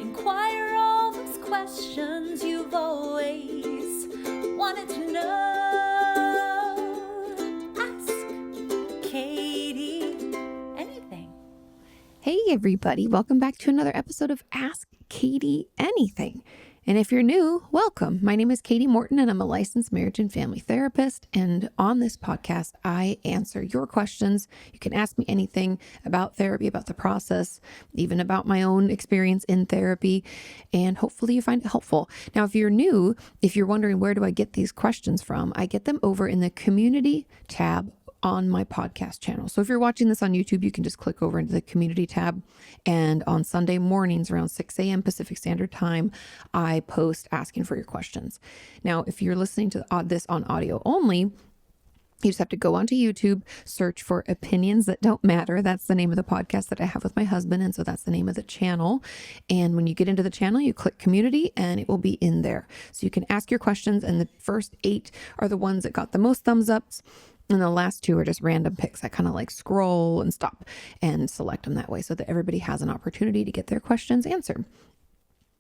Inquire all those questions you've always wanted to know. Ask Kati anything. Hey everybody, welcome back to another episode of Ask Kati Anything. And if you're new, welcome. My name is Kati Morton and I'm a licensed marriage and family therapist. And on this podcast, I answer your questions. You can ask me anything about therapy, about the process, even about my own experience in therapy. And hopefully you find it helpful. Now, if you're new, if you're wondering where do I get these questions from, I get them over in the community tab on my podcast channel. So if you're watching this on YouTube, you can just click over into the community tab. And on Sunday mornings around 6 a.m. Pacific Standard Time, I post asking for your questions. Now, if you're listening to this on audio only, you just have to go onto YouTube, search for Opinions That Don't Matter. That's the name of the podcast that I have with my husband. And so that's the name of the channel. And when you get into the channel, you click community and it will be in there. So you can ask your questions. And the first 8 are the ones that got the most thumbs ups. And the last 2 are just random picks. I kind of like scroll and stop and select them that way so that everybody has an opportunity to get their questions answered.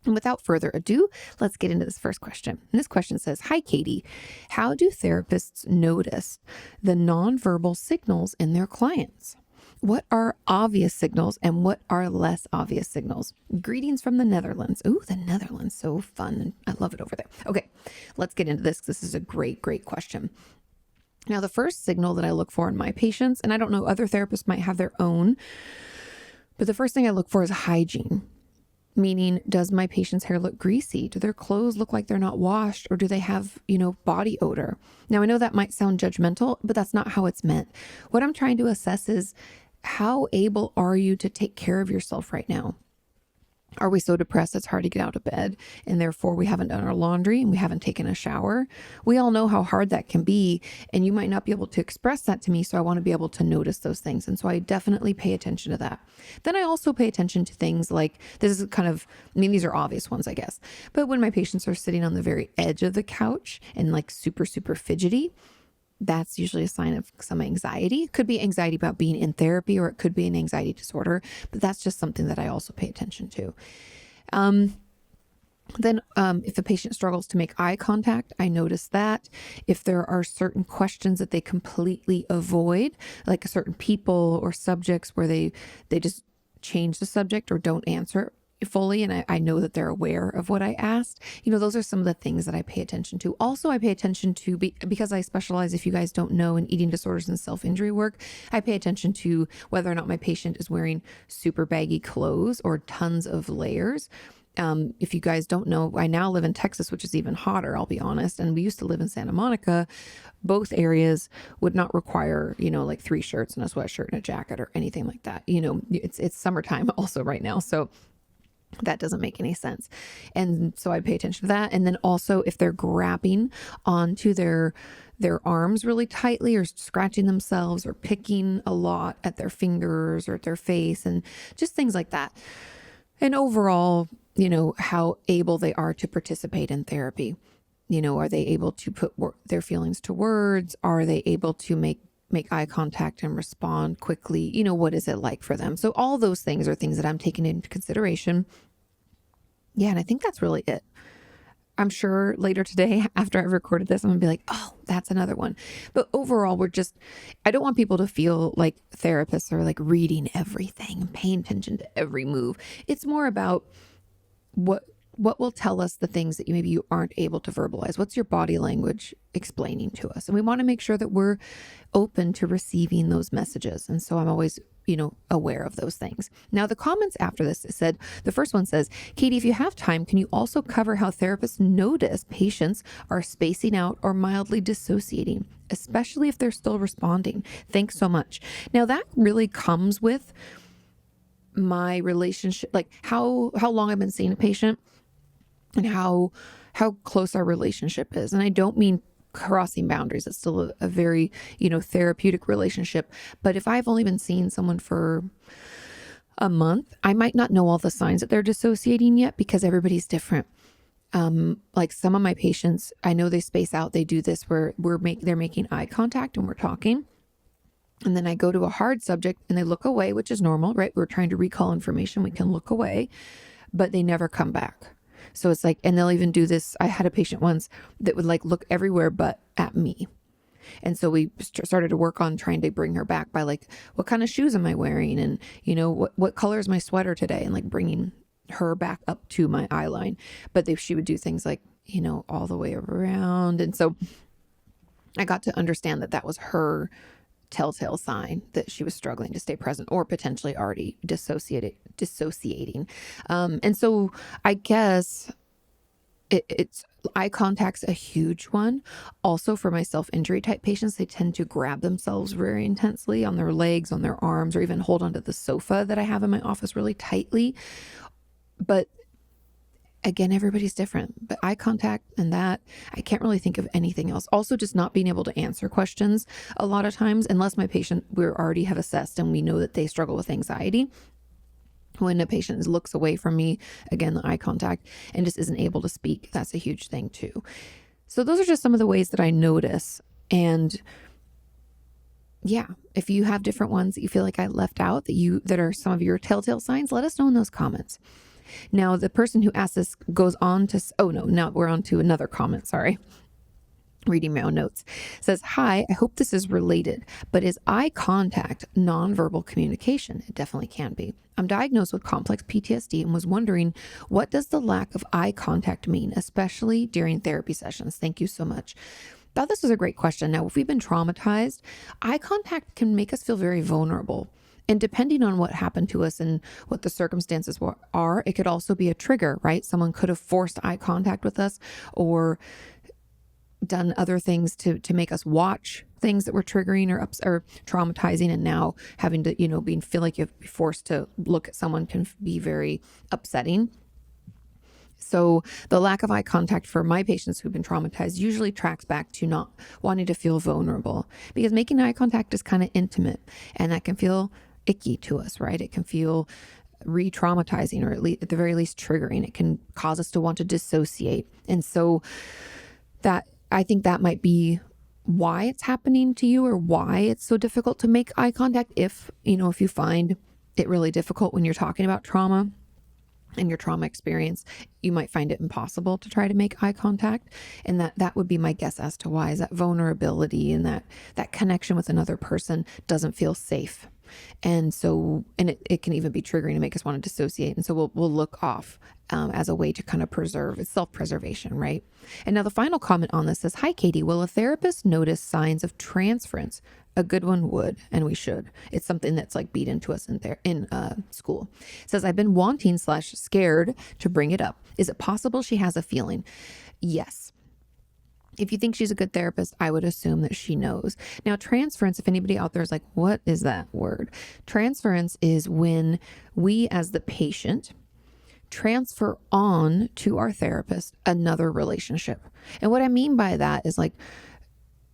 And without further ado, let's get into this first question. And this question says, "Hi, Kati. How do therapists notice the nonverbal signals in their clients? What are obvious signals and what are less obvious signals? Greetings from the Netherlands." Ooh, the Netherlands. So fun. I love it over there. Okay, let's get into this. This is a great question. Now, the first signal that I look for in my patients, and I don't know, other therapists might have their own, but the first thing I look for is hygiene. Meaning, does my patient's hair look greasy? Do their clothes look like they're not washed? Or do they have, body odor? Now, I know that might sound judgmental, but that's not how it's meant. What I'm trying to assess is, how able are you to take care of yourself right now? Are we so depressed it's hard to get out of bed and therefore we haven't done our laundry and we haven't taken a shower? We all know how hard that can be, and you might not be able to express that to me, so I want to be able to notice those things. And so I definitely pay attention to that. Then I also pay attention to things like, this is these are obvious ones, I guess, but when my patients are sitting on the very edge of the couch and like super fidgety, that's usually a sign of some anxiety. It could be anxiety about being in therapy, or it could be an anxiety disorder, but that's just something that I also pay attention to. Then if the patient struggles to make eye contact, I notice that. If there are certain questions that they completely avoid, like certain people or subjects where they just change the subject or don't answer fully, and I know that they're aware of what I asked. Those are some of the things that I pay attention to. Also, I pay attention to, because I specialize, if you guys don't know, in eating disorders and self-injury work, I pay attention to whether or not my patient is wearing super baggy clothes or tons of layers. If you guys don't know, I now live in Texas, which is even hotter, I'll be honest. And we used to live in Santa Monica. Both areas would not require, like 3 shirts and a sweatshirt and a jacket or anything like that. It's summertime also right now. So that doesn't make any sense. And so I'd pay attention to that. And then also if they're grabbing onto their arms really tightly, or scratching themselves, or picking a lot at their fingers or at their face, and just things like that. And overall, how able they are to participate in therapy. Are they able to put their feelings to words? Are they able to make eye contact and respond quickly? What is it like for them? So all those things are things that I'm taking into consideration. Yeah, and I think that's really it. I'm sure later today, after I've recorded this, I'm gonna be like, oh, that's another one. But overall, I don't want people to feel like therapists are like reading everything and paying attention to every move. It's more about what will tell us the things that maybe you aren't able to verbalize. What's your body language explaining to us? And we want to make sure that we're open to receiving those messages. And so I'm always, aware of those things. Now, the comments after this the first one says, "Kati, if you have time, can you also cover how therapists notice patients are spacing out or mildly dissociating, especially if they're still responding? Thanks so much." Now, that really comes with my relationship, like how long I've been seeing a patient and how close our relationship is. And I don't mean crossing boundaries. It's still a very, therapeutic relationship. But if I've only been seeing someone for a month, I might not know all the signs that they're dissociating yet, because everybody's different. Like some of my patients, I know they space out. They do this where they're making eye contact and we're talking. And then I go to a hard subject and they look away, which is normal, right? We're trying to recall information. We can look away. but they never come back. So it's like, and they'll even do this. I had a patient once that would like look everywhere but at me. And so we started to work on trying to bring her back by like, what kind of shoes am I wearing? And, you know, what color is my sweater today? And like bringing her back up to my eye line. But she would do things like, you know, all the way around. And so I got to understand that that was her telltale sign that she was struggling to stay present or potentially already dissociating. And so I guess it's eye contact's a huge one. Also for my self-injury type patients, they tend to grab themselves very intensely on their legs, on their arms, or even hold onto the sofa that I have in my office really tightly. But again, everybody's different, but eye contact and that, I can't really think of anything else. Also, just not being able to answer questions a lot of times, unless my patient we already have assessed and we know that they struggle with anxiety. When a patient looks away from me, again, the eye contact, and just isn't able to speak, that's a huge thing too. So those are just some of the ways that I notice. And yeah, if you have different ones that you feel like I left out that are some of your telltale signs, let us know in those comments. Now, the person who asked this goes on to, now we're on to another comment, sorry. Reading my own notes. Says, hi, I hope this is related, but is eye contact nonverbal communication? It definitely can be. I'm diagnosed with complex PTSD and was wondering, what does the lack of eye contact mean, especially during therapy sessions? Thank you so much. Thought this was a great question. Now, if we've been traumatized, eye contact can make us feel very vulnerable. And depending on what happened to us and what the circumstances are, it could also be a trigger, right? Someone could have forced eye contact with us or done other things to make us watch things that were triggering or traumatizing, and now having to, feel like you have to be forced to look at someone can be very upsetting. So the lack of eye contact for my patients who've been traumatized usually tracks back to not wanting to feel vulnerable, because making eye contact is kind of intimate and that can feel icky to us, right? It can feel re-traumatizing, or at the very least triggering. It can cause us to want to dissociate. And so I think that might be why it's happening to you, or why it's so difficult to make eye contact. If you find it really difficult when you're talking about trauma and your trauma experience, you might find it impossible to try to make eye contact. And that would be my guess as to why, is that vulnerability and that connection with another person doesn't feel safe. And so, it can even be triggering to make us want to dissociate. And so we'll look off as a way to kind of preserve. It's self-preservation, right? And now the final comment on this says, hi, Katie, will a therapist notice signs of transference? A good one would, and we should. It's something that's like beat into us in school. It says, I've been wanting / scared to bring it up. Is it possible she has a feeling? Yes. If you think she's a good therapist, I would assume that she knows. Now, transference, if anybody out there is like, what is that word? Transference is when we, as the patient, transfer on to our therapist another relationship. And what I mean by that is like,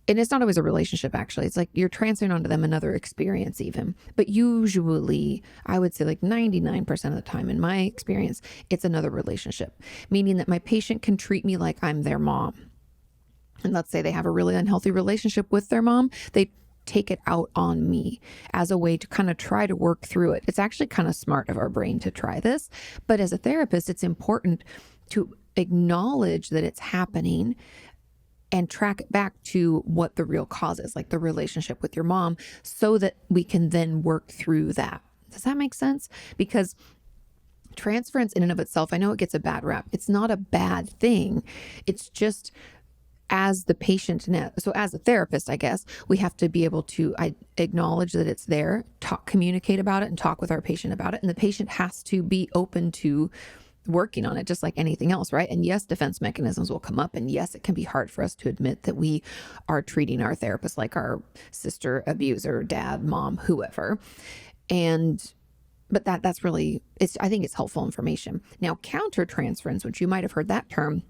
and it's not always a relationship, actually. It's like you're transferring onto them another experience even. But usually, I would say like 99% of the time in my experience, it's another relationship, meaning that my patient can treat me like I'm their mom. And let's say they have a really unhealthy relationship with their mom. They take it out on me as a way to kind of try to work through it. It's actually kind of smart of our brain to try this. But as a therapist, it's important to acknowledge that it's happening and track it back to what the real cause is, like the relationship with your mom, so that we can then work through that. Does that make sense? Because transference in and of itself, I know it gets a bad rap. It's not a bad thing. It's just, as the patient, so as a therapist, I guess, we have to be able to acknowledge that it's there, communicate about it, and talk with our patient about it. And the patient has to be open to working on it, just like anything else, right? And yes, defense mechanisms will come up. And yes, it can be hard for us to admit that we are treating our therapist like our sister, abuser, dad, mom, whoever. But that's really, I think it's helpful information. Now, countertransference, which you might have heard that term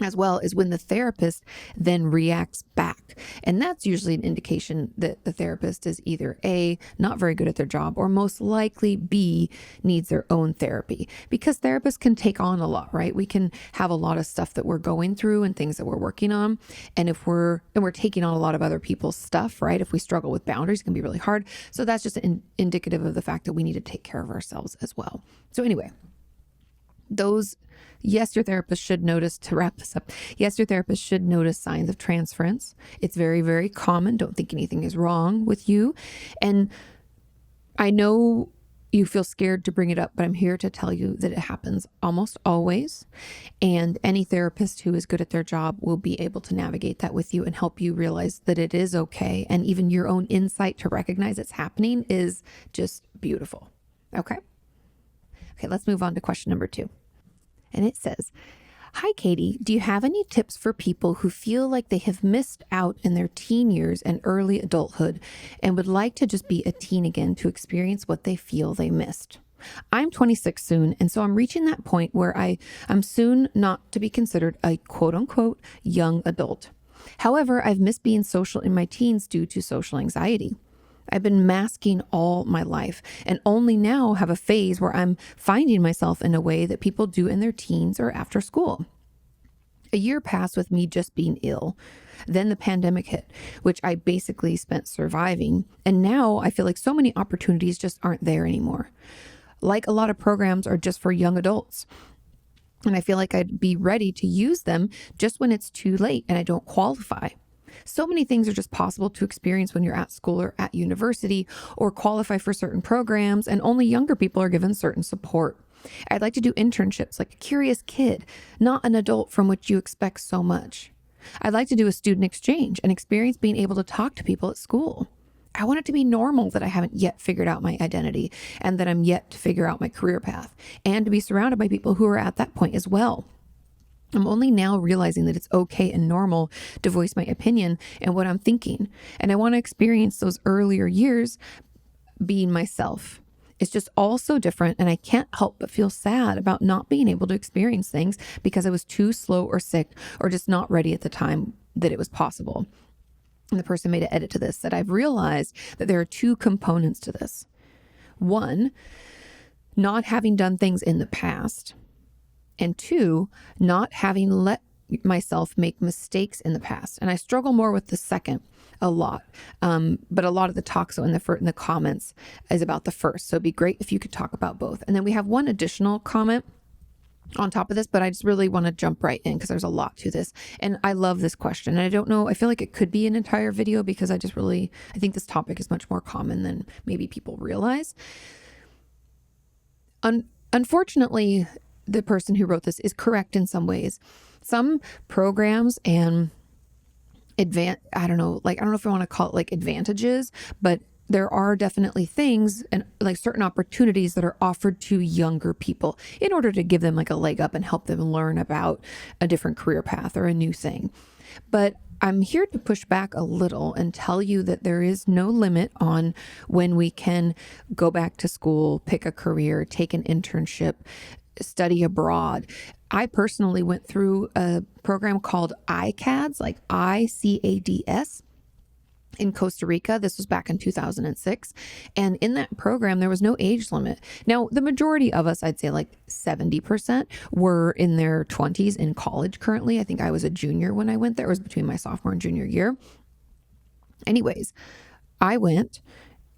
as well, is when the therapist then reacts back. And that's usually an indication that the therapist is either A, not very good at their job, or most likely B, needs their own therapy. Because therapists can take on a lot, right? We can have a lot of stuff that we're going through and things that we're working on. And if we're taking on a lot of other people's stuff, right? If we struggle with boundaries, it can be really hard. So that's just indicative of the fact that we need to take care of ourselves as well. So anyway, Those, yes, your therapist should notice, to wrap this up, yes, your therapist should notice signs of transference. It's very, very common. Don't think anything is wrong with you. And I know you feel scared to bring it up, but I'm here to tell you that it happens almost always. And any therapist who is good at their job will be able to navigate that with you and help you realize that it is okay. And even your own insight to recognize it's happening is just beautiful. Okay. Okay, let's move on to question number 2. And it says, "Hi, Katie. Do you have any tips for people who feel like they have missed out in their teen years and early adulthood and would like to just be a teen again to experience what they feel they missed? I'm 26 soon, and so I'm reaching that point where I'm soon not to be considered a quote unquote young adult. However, I've missed being social in my teens due to social anxiety. I've been masking all my life and only now have a phase where I'm finding myself in a way that people do in their teens or after school. A year passed with me just being ill. Then the pandemic hit, which I basically spent surviving. And now I feel like so many opportunities just aren't there anymore. Like a lot of programs are just for young adults. And I feel like I'd be ready to use them just when it's too late and I don't qualify. So many things are just possible to experience when you're at school or at university or qualify for certain programs, and only younger people are given certain support. I'd like to do internships like a curious kid, not an adult from which you expect so much. I'd like to do a student exchange and experience being able to talk to people at school. I want it to be normal that I haven't yet figured out my identity and that I'm yet to figure out my career path, and to be surrounded by people who are at that point as well. I'm only now realizing that it's okay and normal to voice my opinion and what I'm thinking. And I want to experience those earlier years being myself. It's just all so different, and I can't help but feel sad about not being able to experience things because I was too slow or sick or just not ready at the time that it was possible." And the person made an edit to this, that I've realized that there are 2 components to this. 1, not having done things in the past. And 2, not having let myself make mistakes in the past. And I struggle more with the second a lot. But a lot of the talk in the comments is about the first. So it'd be great if you could talk about both. And then we have one additional comment on top of this, but I just really want to jump right in because there's a lot to this. And I love this question. And I don't know, I feel like it could be an entire video because I think this topic is much more common than maybe people realize. Unfortunately, the person who wrote this is correct in some ways. Some programs and I don't know if I want to call it like advantages, but there are definitely things and like certain opportunities that are offered to younger people in order to give them like a leg up and help them learn about a different career path or a new thing. But I'm here to push back a little and tell you that there is no limit on when we can go back to school, pick a career, take an internship, study abroad. I personally went through a program called ICADS, like ICADS, in Costa Rica. This was back in 2006. And in that program, there was no age limit. Now, the majority of us, I'd say like 70%, were in their 20s in college currently. I think I was a junior when I went there. It was between my sophomore and junior year. Anyways, I went.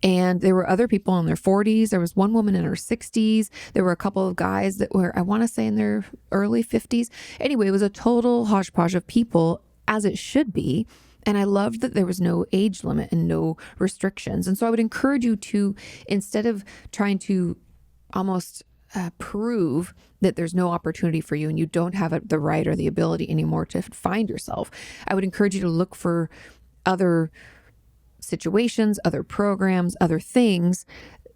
And there were other people in their 40s. There was one woman in her 60s. There were a couple of guys that were, I want to say, in their early 50s. Anyway, it was a total hodgepodge of people, as it should be. And I loved that there was no age limit and no restrictions. And so I would encourage you to, instead of trying to almost prove that there's no opportunity for you and you don't have the right or the ability anymore to find yourself, I would encourage you to look for other situations, other programs, other things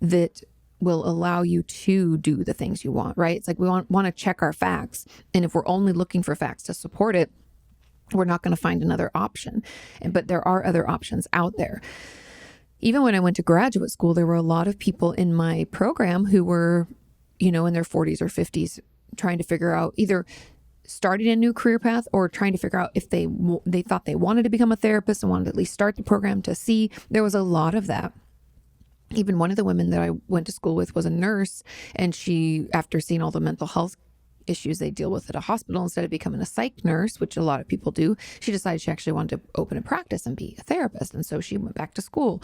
that will allow you to do the things you want, right? It's like we want to check our facts. And if we're only looking for facts to support it, we're not going to find another option. But there are other options out there. Even when I went to graduate school, there were a lot of people in my program who were, in their 40s or 50s trying to figure out either starting a new career path or trying to figure out if they thought they wanted to become a therapist and wanted to at least start the program to see. There was a lot of that. Even one of the women that I went to school with was a nurse, and she, after seeing all the mental health issues they deal with at a hospital, instead of becoming a psych nurse, which a lot of people do, she decided she actually wanted to open a practice and be a therapist. And so she went back to school.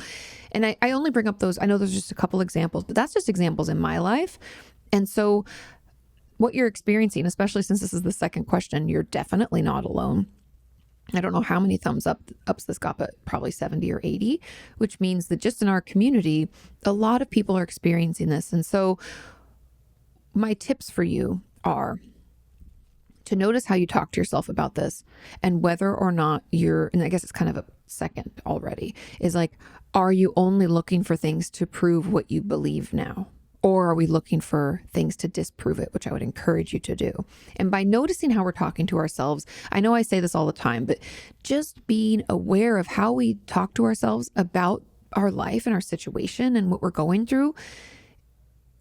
And I only bring up those, I know there's just a couple examples, but that's just examples in my life. And so what you're experiencing, especially since this is the second question, you're definitely not alone. I don't know how many ups this got, but probably 70 or 80, which means that just in our community, a lot of people are experiencing this. And so my tips for you are to notice how you talk to yourself about this, and whether or not and I guess it's kind of a second already, is like, are you only looking for things to prove what you believe now? Or are we looking for things to disprove it, which I would encourage you to do? And by noticing how we're talking to ourselves, I know I say this all the time, but just being aware of how we talk to ourselves about our life and our situation and what we're going through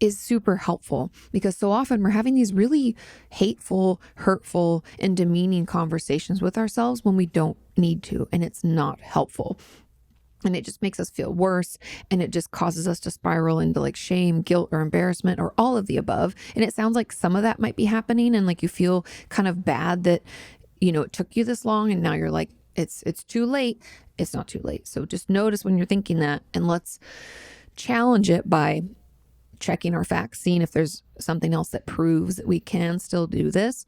is super helpful, because so often we're having these really hateful, hurtful, and demeaning conversations with ourselves when we don't need to, and it's not helpful. And it just makes us feel worse, and it just causes us to spiral into like shame, guilt, or embarrassment, or all of the above. And it sounds like some of that might be happening, and like you feel kind of bad that, it took you this long, and now you're like, it's too late. It's not too late. So just notice when you're thinking that, and let's challenge it by checking our facts, seeing if there's something else that proves that we can still do this.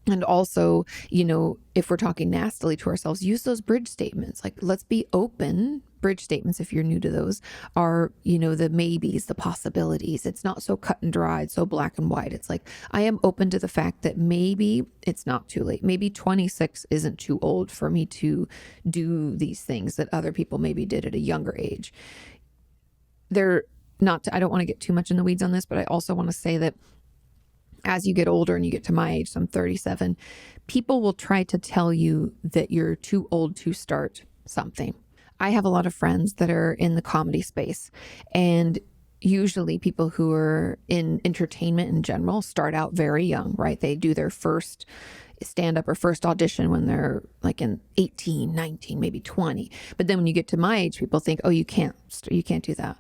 And also, if we're talking nastily to ourselves, use those bridge statements. Like, let's be open. Bridge statements, if you're new to those, are, the maybes, the possibilities. It's not so cut and dried, so black and white. It's like, I am open to the fact that maybe it's not too late. Maybe 26 isn't too old for me to do these things that other people maybe did at a younger age. I don't want to get too much in the weeds on this, but I also want to say that as you get older and you get to my age, so I'm 37, people will try to tell you that you're too old to start something. I have a lot of friends that are in the comedy space, and usually people who are in entertainment in general start out very young, right? They do their first stand-up or first audition when they're like in 18, 19, maybe 20. But then when you get to my age, people think, oh, you can't do that.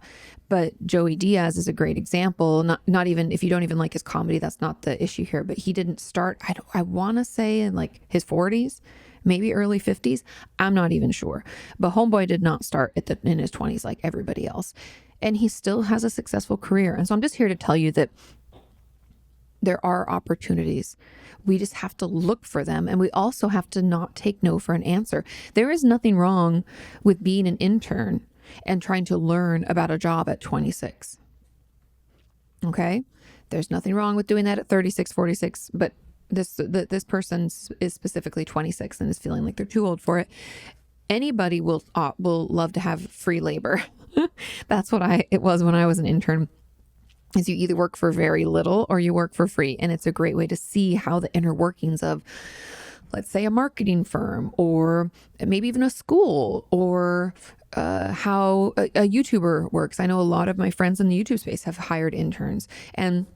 But Joey Diaz is a great example. Not even, if you don't even like his comedy, that's not the issue here. But he didn't start, I want to say in like his 40s, maybe early 50s. I'm not even sure. But homeboy did not start in his 20s like everybody else. And he still has a successful career. And so I'm just here to tell you that there are opportunities. We just have to look for them. And we also have to not take no for an answer. There is nothing wrong with being an intern and trying to learn about a job at 26. Okay? There's nothing wrong with doing that at 36, 46, but this person is specifically 26 and is feeling like they're too old for it. Anybody will love to have free labor. That's what it was when I was an intern. Is you either work for very little or you work for free. And it's a great way to see how the inner workings of, let's say, a marketing firm, or maybe even a school, or how a YouTuber works. I know a lot of my friends in the YouTube space have hired interns, and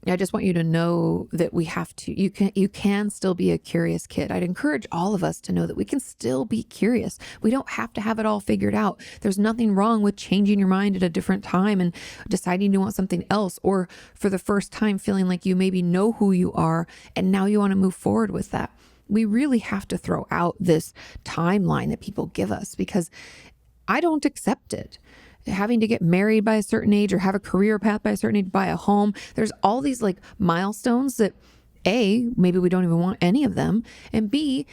I just want you to know that you can still be a curious kid. I'd encourage all of us to know that we can still be curious. We don't have to have it all figured out. There's nothing wrong with changing your mind at a different time and deciding you want something else, or for the first time feeling like you maybe know who you are and now you want to move forward with that. We really have to throw out this timeline that people give us, because I don't accept it. Having to get married by a certain age, or have a career path by a certain age, buy a home. There's all these like milestones that A, maybe we don't even want any of them. And B,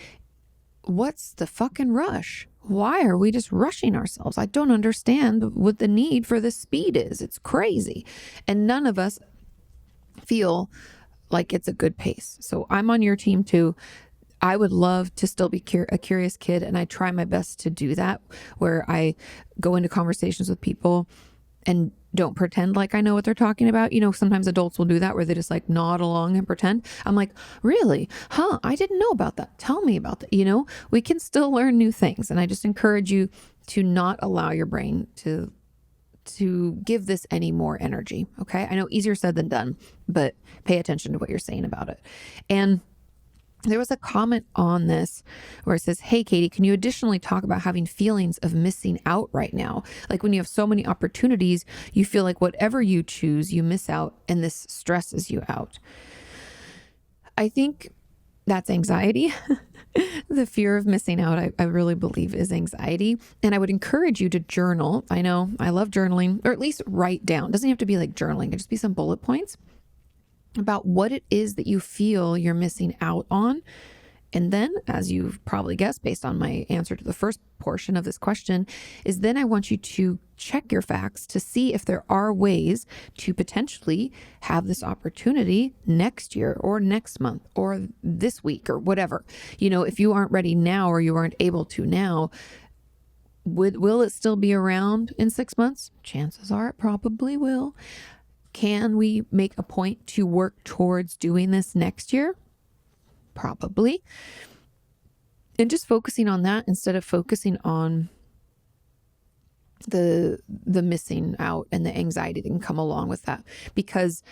what's the fucking rush? Why are we just rushing ourselves? I don't understand what the need for this speed is. It's crazy. And none of us feel like it's a good pace. So I'm on your team too. I would love to still be a curious kid, and I try my best to do that, where I go into conversations with people and don't pretend like I know what they're talking about. Sometimes adults will do that, where they just like nod along and pretend. I'm like, really? Huh? I didn't know about that. Tell me about that. We can still learn new things. And I just encourage you to not allow your brain to give this any more energy. Okay. I know easier said than done, but pay attention to what you're saying about it. And there was a comment on this where it says, hey, Katie, can you additionally talk about having feelings of missing out right now? Like when you have so many opportunities, you feel like whatever you choose, you miss out, and this stresses you out. I think that's anxiety. The fear of missing out, I really believe, is anxiety. And I would encourage you to journal. I know I love journaling, or at least write down. It doesn't have to be like journaling. It just be some bullet points. about what it is that you feel you're missing out on. And then, as you've probably guessed based on my answer to the first portion of this question, is then I want you to check your facts to see if there are ways to potentially have this opportunity next year or next month or this week or whatever. If you aren't ready now or you aren't able to now, will it still be around in 6 months? Chances are it probably will. Can we make a point to work towards doing this next year? Probably. And just focusing on that instead of focusing on the missing out and the anxiety that can come along with that, because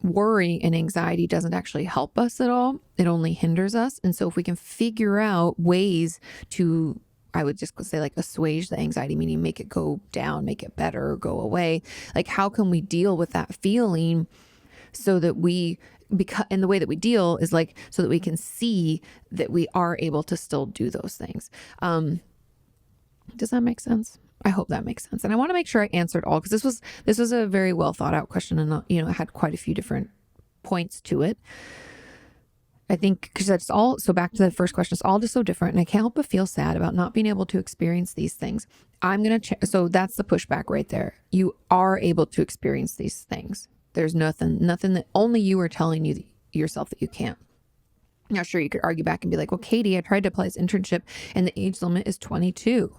worry and anxiety doesn't actually help us at all. It only hinders us. And so if we can figure out ways to, I would just say, like, assuage the anxiety, meaning make it go down, make it better, go away. Like, how can we deal with that feeling so that and the way that we deal is like, so that we can see that we are able to still do those things. Does that make sense? I hope that makes sense. And I want to make sure I answered all, because this was a very well thought out question, and it had quite a few different points to it. I think because that's all. So back to the first question, it's all just so different, and I can't help but feel sad about not being able to experience these things. I'm going to so that's the pushback right there. You are able to experience these things. There's nothing that only you are telling yourself that you can't. Now, sure, you could argue back and be like, well, Katie, I tried to apply this internship and the age limit is 22.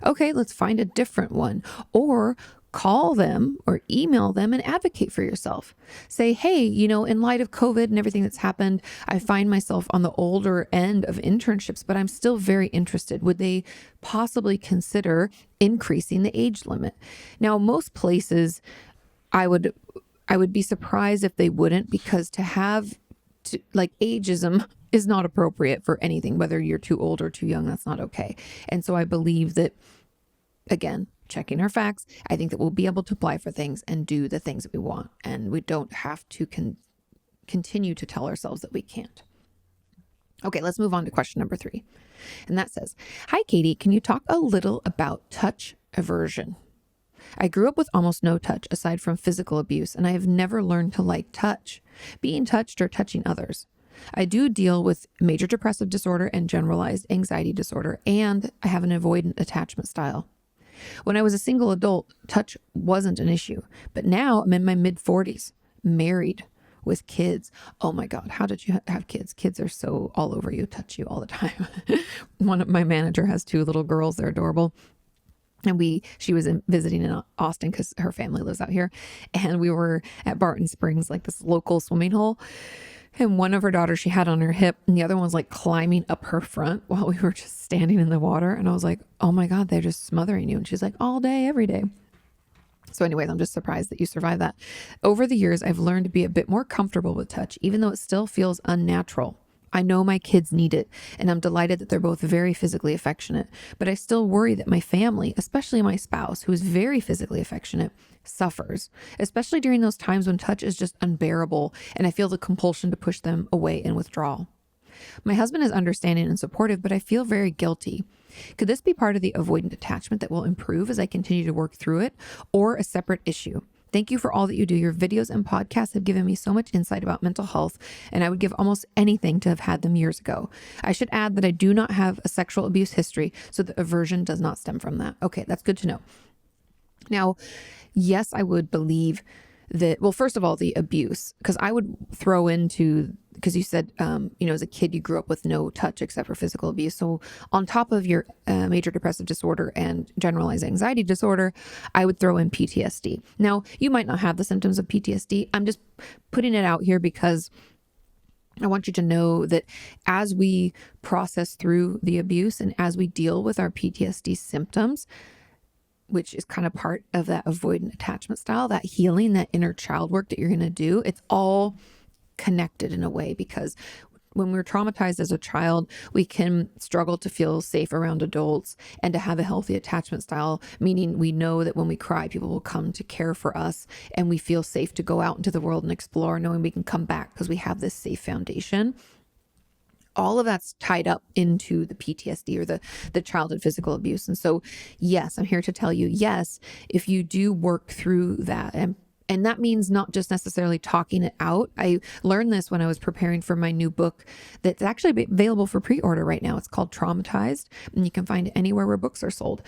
Okay, let's find a different one. Or call them or email them and advocate for yourself. Say, hey, in light of COVID and everything that's happened, I find myself on the older end of internships, but I'm still very interested. Would they possibly consider increasing the age limit? Now, most places, I would be surprised if they wouldn't, because ageism is not appropriate for anything, whether you're too old or too young. That's not okay. And so I believe that, again, checking our facts, I think that we'll be able to apply for things and do the things that we want. And we don't have to continue to tell ourselves that we can't. Okay, let's move on to question number 3. And that says, hi, Katie, can you talk a little about touch aversion? I grew up with almost no touch aside from physical abuse, and I have never learned to like touch, being touched or touching others. I do deal with major depressive disorder and generalized anxiety disorder, and I have an avoidant attachment style. When I was a single adult, touch wasn't an issue, but now I'm in my mid-40s, married, with kids. Oh my God, how did you have kids? Kids are so all over you, touch you all the time. My manager has 2 little girls, they're adorable. And she was visiting in Austin because her family lives out here. And we were at Barton Springs, like this local swimming hole. And one of her daughters she had on her hip, and the other one was like climbing up her front while we were just standing in the water. And I was like, oh my God, they're just smothering you. And she's like, all day, every day. So anyways, I'm just surprised that you survived that. Over the years, I've learned to be a bit more comfortable with touch, even though it still feels unnatural. I know my kids need it, and I'm delighted that they're both very physically affectionate, but I still worry that my family, especially my spouse, who is very physically affectionate, suffers, especially during those times when touch is just unbearable and I feel the compulsion to push them away and withdraw. My husband is understanding and supportive, but I feel very guilty. Could this be part of the avoidant attachment that will improve as I continue to work through it, or a separate issue? Thank you for all that you do. Your videos and podcasts have given me so much insight about mental health, and I would give almost anything to have had them years ago. I should add that I do not have a sexual abuse history, so the aversion does not stem from that. Okay, that's good to know. Now, yes, I would believe that, well, first of all, the abuse, because I would throw into, because you said, as a kid, you grew up with no touch except for physical abuse. So on top of your major depressive disorder and generalized anxiety disorder, I would throw in PTSD. Now, you might not have the symptoms of PTSD. I'm just putting it out here because I want you to know that as we process through the abuse and as we deal with our PTSD symptoms, which is kind of part of that avoidant attachment style, that healing, that inner child work that you're going to do, it's all connected in a way, because when we're traumatized as a child, we can struggle to feel safe around adults and to have a healthy attachment style, meaning we know that when we cry, people will come to care for us, and we feel safe to go out into the world and explore, knowing we can come back because we have this safe foundation. All of that's tied up into the PTSD or the childhood physical abuse. And so, yes, I'm here to tell you, yes, if you do work through that and And that means not just necessarily talking it out. I learned this when I was preparing for my new book that's actually available for pre-order right now. It's called Traumatized, and you can find it anywhere where books are sold.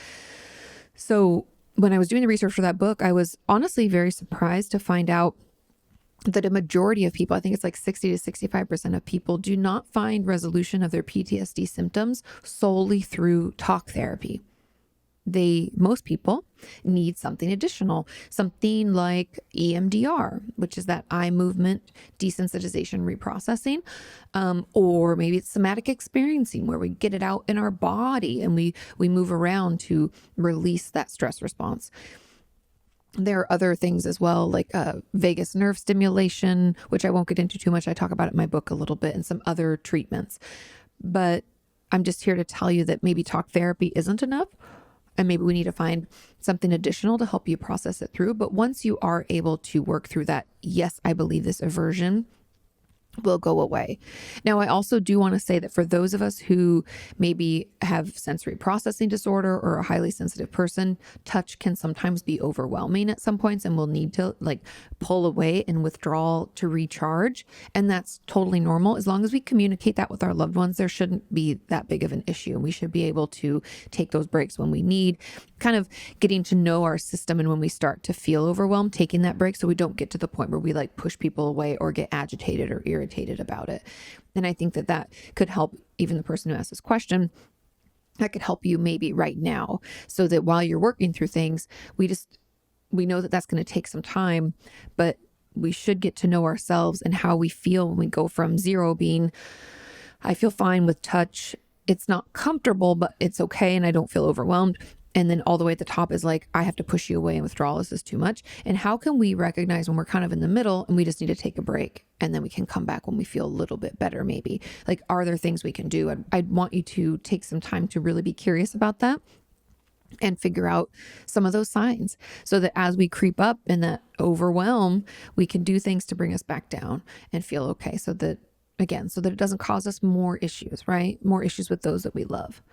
So when I was doing the research for that book, I was honestly very surprised to find out that a majority of people, I think it's like 60 to 65% of people, do not find resolution of their PTSD symptoms solely through talk therapy. Most people need something additional, something like EMDR, which is that eye movement desensitization reprocessing, or maybe it's somatic experiencing, where we get it out in our body and we move around to release that stress response. There are other things as well, like vagus nerve stimulation, which I won't get into too much. I talk about it in my book a little bit, and some other treatments. But I'm just here to tell you that maybe talk therapy isn't enough, and maybe we need to find something additional to help you process it through. But once you are able to work through that, yes, I believe this aversion will go away. Now, I also do want to say that for those of us who maybe have sensory processing disorder or a highly sensitive person, touch can sometimes be overwhelming at some points, and we'll need to like pull away and withdraw to recharge. And that's totally normal. As long as we communicate that with our loved ones, there shouldn't be that big of an issue. And we should be able to take those breaks when we need, kind of getting to know our system. And when we start to feel overwhelmed, taking that break so we don't get to the point where we like push people away or get agitated or irritated about it. And I think that that could help even the person who asked this question. That could help you maybe right now, so that while you're working through things, we know that that's going to take some time, but we should get to know ourselves and how we feel when we go from 0 being, I feel fine with touch, it's not comfortable, but it's okay, and I don't feel overwhelmed. And then all the way at the top is like, I have to push you away and withdraw. This is too much. And how can we recognize when we're kind of in the middle and we just need to take a break, and then we can come back when we feel a little bit better, maybe? Like, are there things we can do? I'd want you to take some time to really be curious about that and figure out some of those signs, so that as we creep up in that overwhelm, we can do things to bring us back down and feel okay. So that it doesn't cause us more issues, right? More issues with those that we love.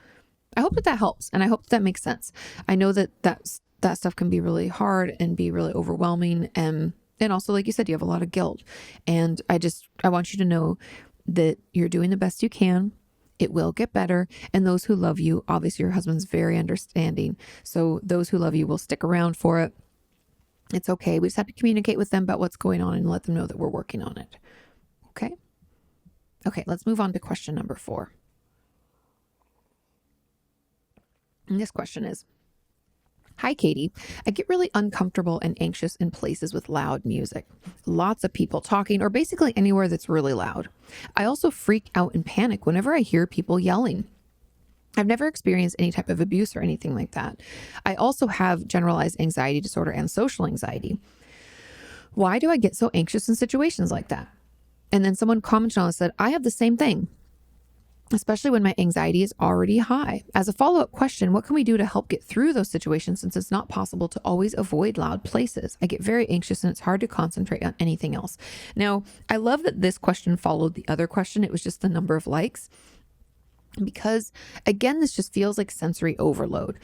I hope that helps, and I hope that makes sense. I know that stuff can be really hard and be really overwhelming, and also, like you said, you have a lot of guilt. And I want you to know that you're doing the best you can. It will get better, and those who love you, obviously your husband's very understanding, so those who love you will stick around for it. It's okay. We just have to communicate with them about what's going on and let them know that we're working on it. Okay, let's move on to question number 4. And this question is, hi, Katie. I get really uncomfortable and anxious in places with loud music, lots of people talking, or basically anywhere that's really loud. I also freak out and panic whenever I hear people yelling. I've never experienced any type of abuse or anything like that. I also have generalized anxiety disorder and social anxiety. Why do I get so anxious in situations like that? And then someone commented on it and said, I have the same thing, especially when my anxiety is already high. As a follow-up question, what can we do to help get through those situations, since it's not possible to always avoid loud places? I get very anxious and it's hard to concentrate on anything else. Now, I love that this question followed the other question. It was just the number of likes, because again, this just feels like sensory overload.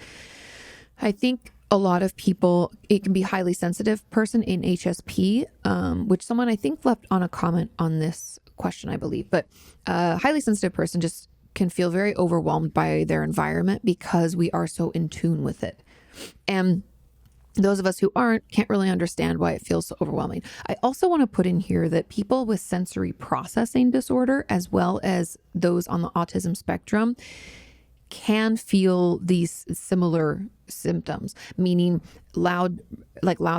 I think a lot of people, it can be highly sensitive person in HSP, which someone I think left on a comment on this question, I believe, but a highly sensitive person just can feel very overwhelmed by their environment because we are so in tune with it. And those of us who aren't can't really understand why it feels so overwhelming. I also want to put in here that people with sensory processing disorder, as well as those on the autism spectrum, can feel these similar symptoms, meaning loud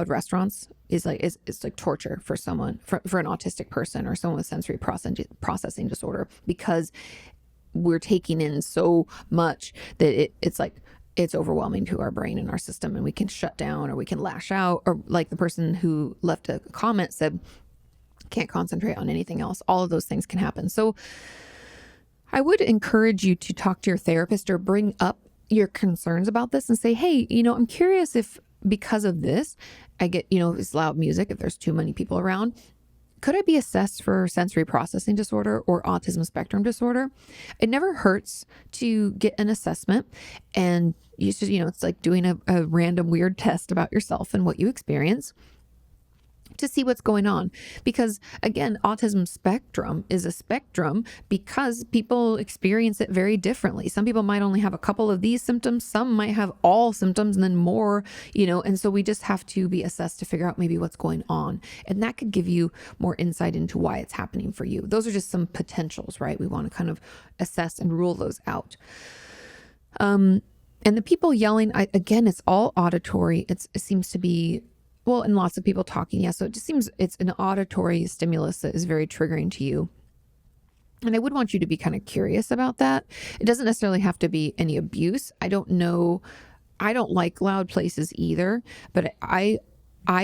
restaurants is like torture for someone, for an autistic person or someone with sensory processing disorder, because we're taking in so much that it's overwhelming to our brain and our system, and we can shut down or we can lash out, or like the person who left a comment said, can't concentrate on anything else. All of those things can happen. So I would encourage you to talk to your therapist or bring up your concerns about this and say, hey, I'm curious if because of this, I get, this loud music, if there's too many people around, could I be assessed for sensory processing disorder or autism spectrum disorder? It never hurts to get an assessment, and you should, it's like doing a random weird test about yourself and what you experience. to see what's going on. Because again, autism spectrum is a spectrum because people experience it very differently. Some people might only have a couple of these symptoms. Some might have all symptoms and then more, and so we just have to be assessed to figure out maybe what's going on. And that could give you more insight into why it's happening for you. Those are just some potentials, right? We want to kind of assess and rule those out. And the people yelling, again, it's all auditory. It seems to be, well, and lots of people talking. Yeah. So it just seems it's an auditory stimulus that is very triggering to you. And I would want you to be kind of curious about that. It doesn't necessarily have to be any abuse. I don't know. I don't like loud places either, but I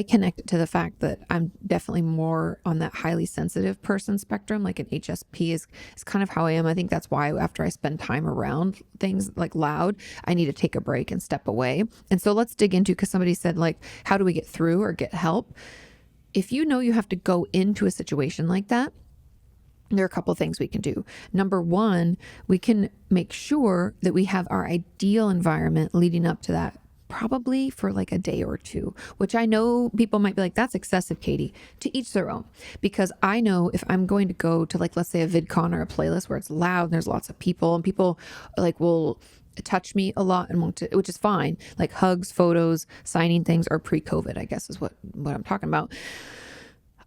connect it to the fact that I'm definitely more on that highly sensitive person spectrum. Like an HSP is kind of how I am. I think that's why after I spend time around things like loud, I need to take a break and step away. And so let's dig into, because somebody said like, how do we get through or get help? If you know you have to go into a situation like that, there are a couple of things we can do. Number one, we can make sure that we have our ideal environment leading up to that, probably for like a day or two, which I know people might be like, that's excessive, Katie. To each their own. Because I know if I'm going to go to like, let's say a VidCon or a playlist where it's loud and there's lots of people and people like will touch me a lot and want to, which is fine. Like hugs, photos, signing things, or pre-COVID, I guess is what I'm talking about.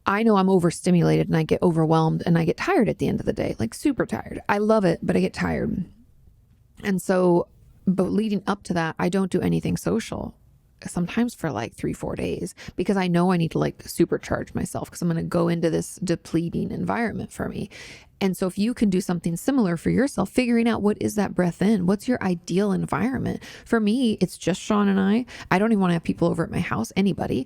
I know I'm overstimulated and I get overwhelmed and I get tired at the end of the day, like super tired. I love it, but I get tired. And so, but leading up to that, I don't do anything social, sometimes for like 3-4 days, because I know I need to like supercharge myself because I'm going to go into this depleting environment for me. And so if you can do something similar for yourself, figuring out what is that breath in, what's your ideal environment? For me, it's just Sean and I. I don't even want to have people over at my house, anybody.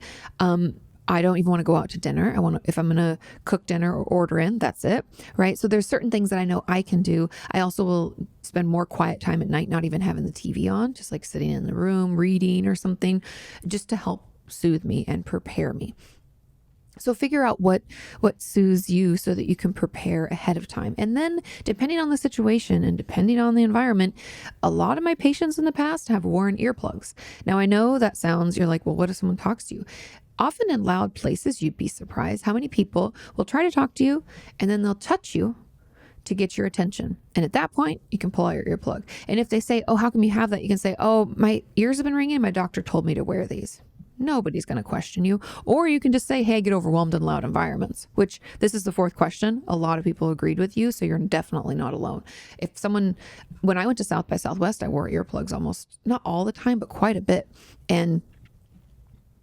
I don't even want to go out to dinner. If I'm going to cook dinner or order in, that's it. Right. So there's certain things that I know I can do. I also will spend more quiet time at night, not even having the TV on, just like sitting in the room, reading or something, just to help soothe me and prepare me. So figure out what soothes you so that you can prepare ahead of time. And then depending on the situation and depending on the environment, a lot of my patients in the past have worn earplugs. Now I know that sounds, you're like, well, what if someone talks to you? Often in loud places, you'd be surprised how many people will try to talk to you and then they'll touch you to get your attention. And at that point, you can pull out your earplug. And if they say, oh, how come you have that? You can say, oh, my ears have been ringing. My doctor told me to wear these. Nobody's going to question you. Or you can just say, hey, I get overwhelmed in loud environments, which this is the fourth question. A lot of people agreed with you. So you're definitely not alone. When I went to South by Southwest, I wore earplugs almost, not all the time, but quite a bit. And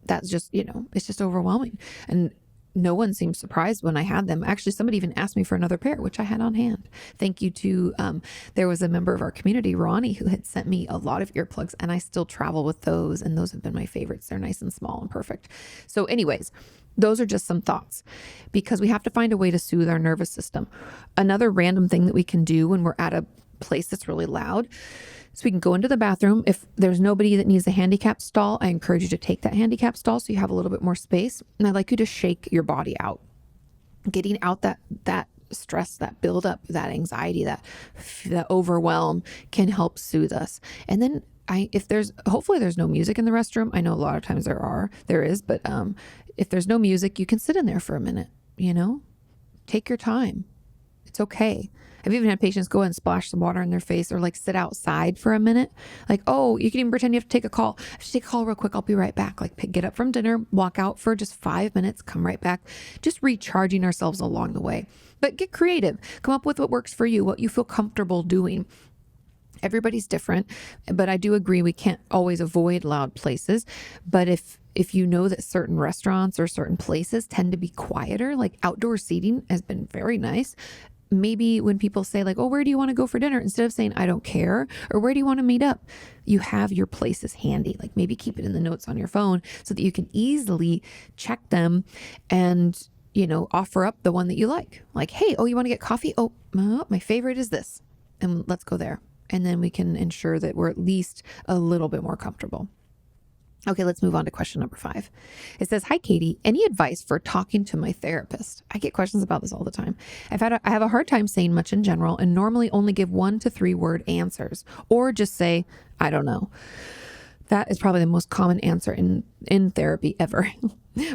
that's just, it's just overwhelming. And no one seemed surprised when I had them. Actually, somebody even asked me for another pair, which I had on hand. Thank you to, there was a member of our community, Ronnie, who had sent me a lot of earplugs, and I still travel with those. And those have been my favorites. They're nice and small and perfect. So anyways, those are just some thoughts, because we have to find a way to soothe our nervous system. Another random thing that we can do when we're at a place that's really loud, so we can go into the bathroom. If there's nobody that needs a handicap stall, I encourage you to take that handicap stall so you have a little bit more space. And I'd like you to shake your body out, getting out that stress, that buildup, that anxiety, that overwhelm can help soothe us. And then hopefully there's no music in the restroom. I know a lot of times there is, but if there's no music, you can sit in there for a minute, take your time. It's okay. I've even had patients go and splash some water in their face or like sit outside for a minute. Like, oh, you can even pretend you have to take a call. I have to take a call real quick. I'll be right back. Like get up from dinner, walk out for just 5 minutes, come right back. Just recharging ourselves along the way. But get creative. Come up with what works for you, what you feel comfortable doing. Everybody's different, but I do agree we can't always avoid loud places. But if you know that certain restaurants or certain places tend to be quieter, like outdoor seating has been very nice. Maybe when people say like, oh, where do you want to go for dinner? Instead of saying, I don't care, or where do you want to meet up? You have your places handy. Like maybe keep it in the notes on your phone so that you can easily check them and, offer up the one that you like. Like, hey, oh, you want to get coffee? Oh, my favorite is this. And let's go there. And then we can ensure that we're at least a little bit more comfortable. Okay, let's move on to question number 5. It says, hi, Katie, any advice for talking to my therapist? I get questions about this all the time. I have a hard time saying much in general and normally only give 1 to 3 word answers or just say, I don't know. That is probably the most common answer in therapy ever.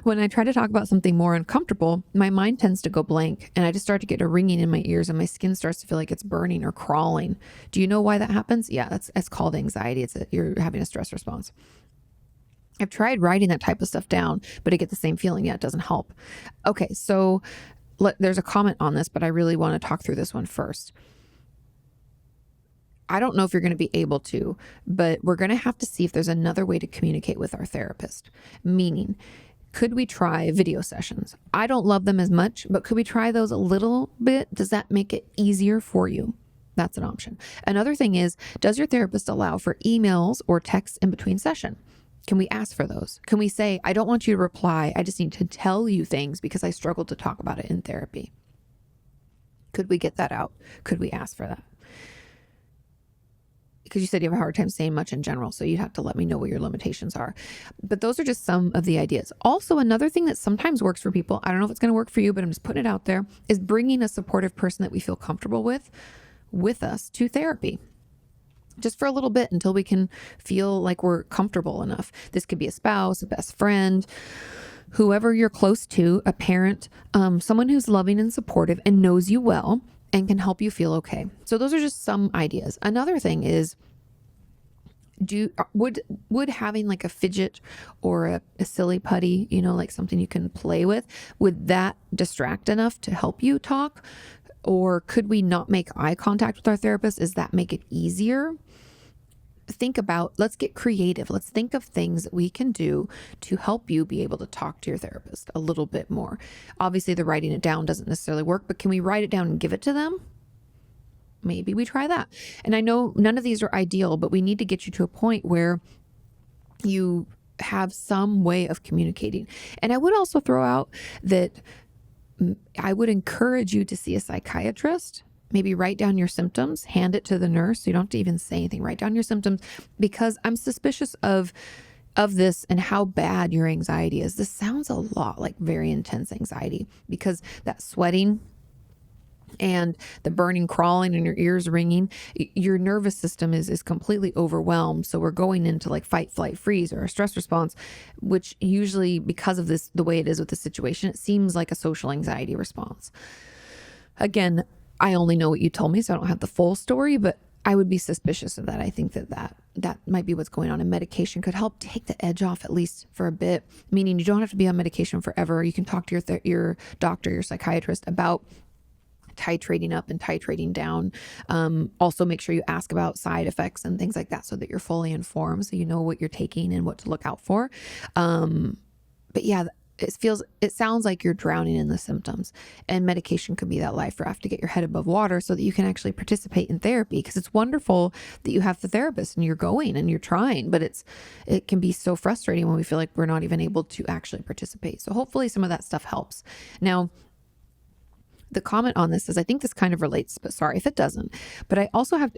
When I try to talk about something more uncomfortable, my mind tends to go blank and I just start to get a ringing in my ears and my skin starts to feel like it's burning or crawling. Do you know why that happens? Yeah, that's called anxiety. You're having a stress response. I've tried writing that type of stuff down, but I get the same feeling. Yeah, it doesn't help. Okay, so there's a comment on this, but I really want to talk through this one first. I don't know if you're going to be able to, but we're going to have to see if there's another way to communicate with our therapist. Meaning, could we try video sessions? I don't love them as much, but could we try those a little bit? Does that make it easier for you? That's an option. Another thing is, does your therapist allow for emails or texts in between session? Can we ask for those? Can we say, I don't want you to reply. I just need to tell you things because I struggled to talk about it in therapy. Could we get that out? Could we ask for that? Because you said you have a hard time saying much in general, so you'd have to let me know what your limitations are. But those are just some of the ideas. Also, another thing that sometimes works for people, I don't know if it's going to work for you, but I'm just putting it out there, is bringing a supportive person that we feel comfortable with us to therapy. Just for a little bit until we can feel like we're comfortable enough. This could be a spouse, a best friend, whoever you're close to, a parent, someone who's loving and supportive and knows you well and can help you feel okay. So those are just some ideas. Another thing is, would having like a fidget or a silly putty, like something you can play with, would that distract enough to help you talk? Or could we not make eye contact with our therapist? Does that make it easier? Let's get creative. Let's think of things that we can do to help you be able to talk to your therapist a little bit more. Obviously, the writing it down doesn't necessarily work, but can we write it down and give it to them? Maybe we try that. And I know none of these are ideal, but we need to get you to a point where you have some way of communicating. And I would also throw out that I would encourage you to see a psychiatrist. Maybe write down your symptoms, hand it to the nurse. So you don't have to even say anything. Write down your symptoms, because I'm suspicious of this and how bad your anxiety is. This sounds a lot like very intense anxiety, because that sweating and the burning, crawling, and your ears ringing, your nervous system is completely overwhelmed. So we're going into like fight, flight, freeze, or a stress response, which usually, because of this, the way it is with the situation, it seems like a social anxiety response. Again, I only know what you told me, so I don't have the full story, but I would be suspicious of that. I think that might be what's going on, and medication could help take the edge off, at least for a bit, meaning you don't have to be on medication forever. You can talk to your doctor, your psychiatrist about titrating up and titrating down. Also make sure you ask about side effects and things like that so that you're fully informed, so you know what you're taking and what to look out for. But yeah, it sounds like you're drowning in the symptoms, and medication could be that life raft to get your head above water so that you can actually participate in therapy. Because it's wonderful that you have the therapist and you're going and you're trying, but it can be so frustrating when we feel like we're not even able to actually participate. So hopefully some of that stuff helps. Now, the comment on this is, I think this kind of relates, but sorry if it doesn't. But I also have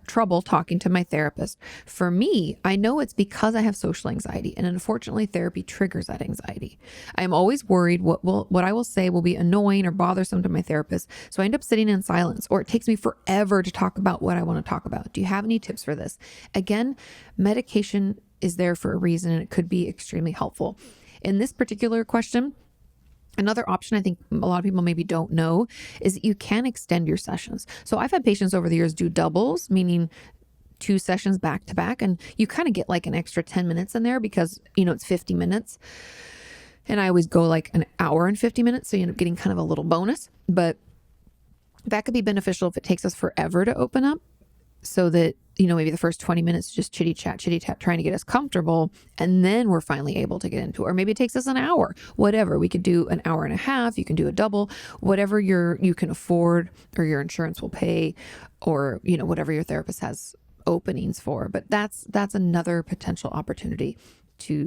trouble talking to my therapist. For me, I know it's because I have social anxiety, and unfortunately, therapy triggers that anxiety. I am always worried what I will say will be annoying or bothersome to my therapist, so I end up sitting in silence, or it takes me forever to talk about what I want to talk about. Do you have any tips for this? Again, medication is there for a reason, and it could be extremely helpful. In this particular question, another option I think a lot of people maybe don't know is that you can extend your sessions. So I've had patients over the years do doubles, meaning 2 sessions back to back, and you kind of get like an extra 10 minutes in there because, it's 50 minutes. And I always go like an hour and 50 minutes. So you end up getting kind of a little bonus, but that could be beneficial if it takes us forever to open up, so that, maybe the first 20 minutes, just chitty chat, trying to get us comfortable. And then we're finally able to get into it. Or maybe it takes us an hour, whatever. We could do an hour and a half. You can do a double, whatever you can afford, or your insurance will pay, or, whatever your therapist has openings for. But that's another potential opportunity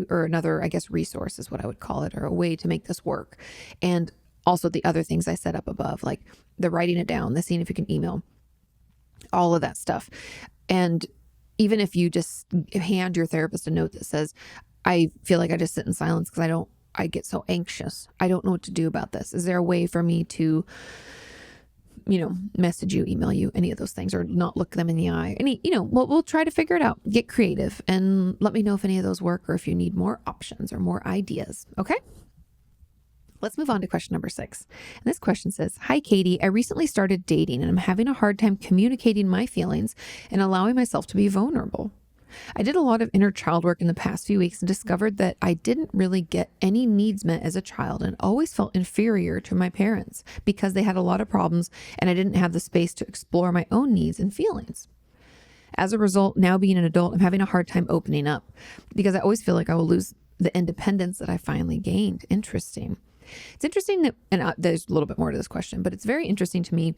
or another, I guess, resource is what I would call it, or a way to make this work. And also the other things I set up above, like the writing it down, the seeing if you can email, all of that stuff. And even if you just hand your therapist a note that says, I feel like I just sit in silence because I get so anxious. I don't know what to do about this. Is there a way for me to message you, email you, any of those things, or not look them in the eye. We'll try to figure it out. Get creative and let me know if any of those work or if you need more options or more ideas. Okay? Let's move on to question number 6. And this question says, "Hi, Kati. I recently started dating and I'm having a hard time communicating my feelings and allowing myself to be vulnerable. I did a lot of inner child work in the past few weeks and discovered that I didn't really get any needs met as a child and always felt inferior to my parents because they had a lot of problems and I didn't have the space to explore my own needs and feelings. As a result, now being an adult, I'm having a hard time opening up because I always feel like I will lose the independence that I finally gained." Interesting. It's interesting that, and there's a little bit more to this question, but it's very interesting to me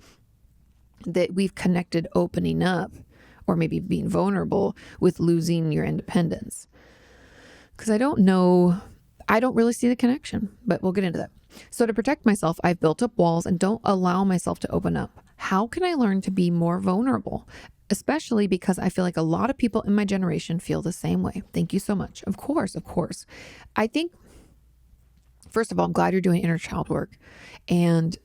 that we've connected opening up or maybe being vulnerable with losing your independence. Because I don't really see the connection, but we'll get into that. "So to protect myself, I've built up walls and don't allow myself to open up. How can I learn to be more vulnerable? Especially because I feel like a lot of people in my generation feel the same way. Thank you so much." Of course. I think, first of all, I'm glad you're doing inner child work, and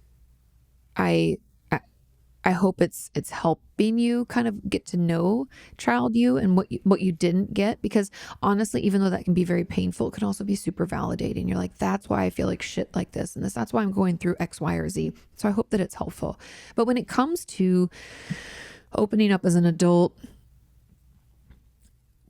I hope it's helping you kind of get to know child you and what you didn't get, because honestly, even though that can be very painful, it can also be super validating. You're like, that's why I feel like shit like this and this. That's why I'm going through X, Y, or Z. So I hope that it's helpful. But when it comes to opening up as an adult,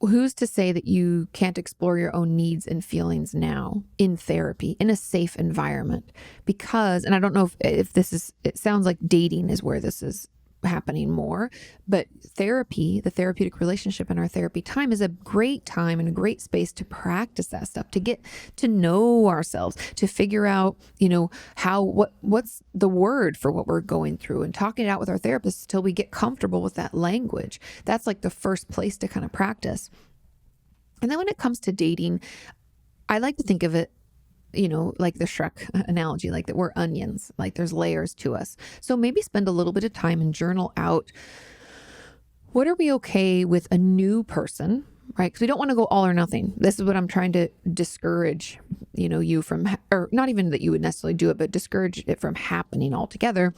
who's to say that you can't explore your own needs and feelings now in therapy, in a safe environment? Because, and I don't know if this is, it sounds like dating is where this is happening more, but therapy, the therapeutic relationship in our therapy time, is a great time and a great space to practice that stuff, to get to know ourselves, to figure out, what's the word for what we're going through, and talking it out with our therapists till we get comfortable with that language. That's like the first place to kind of practice. And then when it comes to dating, I like to think of it, like the Shrek analogy, like that we're onions, like there's layers to us. So maybe spend a little bit of time and journal out, what are we okay with a new person, right? Because we don't want to go all or nothing. This is what I'm trying to discourage, you from, or not even that you would necessarily do it, but discourage it from happening altogether,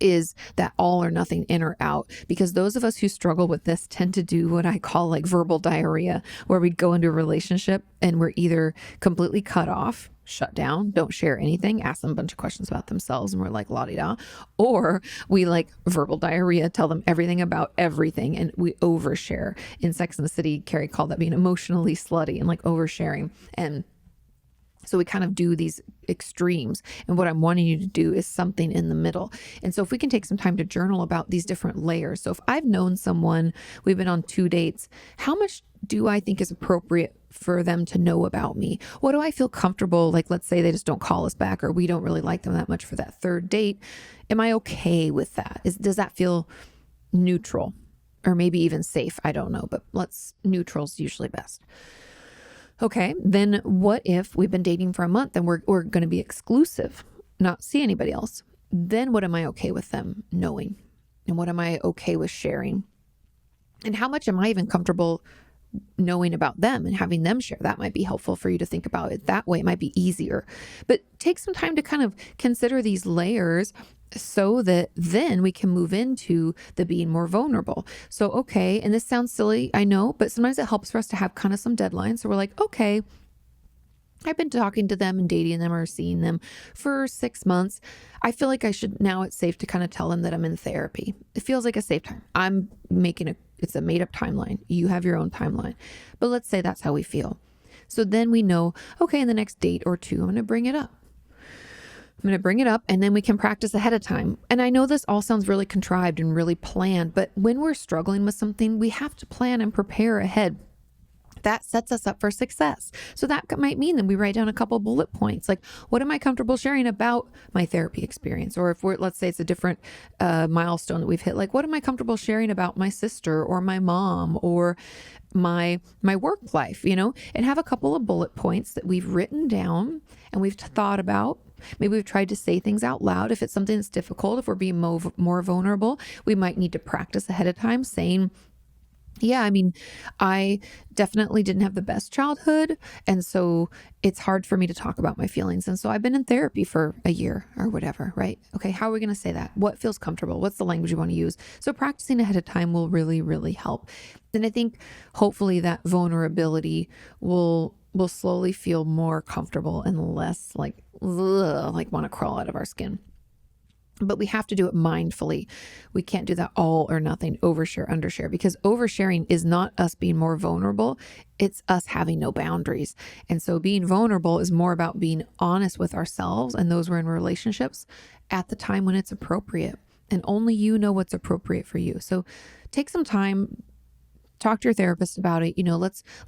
is that all or nothing, in or out. Because those of us who struggle with this tend to do what I call like verbal diarrhea, where we go into a relationship and we're either completely cut off, shut down, don't share anything, ask them a bunch of questions about themselves, and we're like la-di-da, or we like verbal diarrhea, tell them everything about everything, and we overshare. In Sex and the City, Carrie called that being emotionally slutty and like oversharing. And so we kind of do these extremes. And what I'm wanting you to do is something in the middle. And so if we can take some time to journal about these different layers. So if I've known someone, we've been on 2 dates, how much do I think is appropriate for them to know about me? What do I feel comfortable? Like, let's say they just don't call us back, or we don't really like them that much for that 3rd date. Am I okay with that? Does that feel neutral, or maybe even safe? I don't know, but neutral's usually best. Okay, then what if we've been dating for a month and we're going to be exclusive, not see anybody else? Then what am I okay with them knowing? And what am I okay with sharing? And how much am I even comfortable knowing about them and having them share? That might be helpful for you to think about it that way. It might be easier. But take some time to kind of consider these layers so that then we can move into the being more vulnerable. So, okay, and this sounds silly, I know, but sometimes it helps for us to have kind of some deadlines. So we're like, okay, I've been talking to them and dating them or seeing them for 6 months. I feel like it's safe to kind of tell them that I'm in therapy. It feels like a safe time. It's a made up timeline. You have your own timeline. But let's say that's how we feel. So then we know, okay, in the next date or 2, I'm going to bring it up. And then we can practice ahead of time. And I know this all sounds really contrived and really planned, but when we're struggling with something, we have to plan and prepare ahead. That sets us up for success. So that might mean that we write down a couple bullet points, like, what am I comfortable sharing about my therapy experience? Or if let's say it's a different milestone that we've hit, like, what am I comfortable sharing about my sister or my mom or my work life, and have a couple of bullet points that we've written down and we've thought about. Maybe we've tried to say things out loud. If it's something that's difficult, if we're being more vulnerable, we might need to practice ahead of time saying Yeah, I mean, I definitely didn't have the best childhood. And so it's hard for me to talk about my feelings. And so I've been in therapy for a year or whatever, right? Okay, how are we going to say that? What feels comfortable? What's the language you want to use? So practicing ahead of time will really, really help. And I think hopefully that vulnerability will slowly feel more comfortable and less like, ugh, like want to crawl out of our skin. But we have to do it mindfully. We can't do that all or nothing, overshare, undershare, because oversharing is not us being more vulnerable. It's us having no boundaries. And so being vulnerable is more about being honest with ourselves and those we're in relationships at the time when it's appropriate. And only you know what's appropriate for you. So take some time, talk to your therapist about it.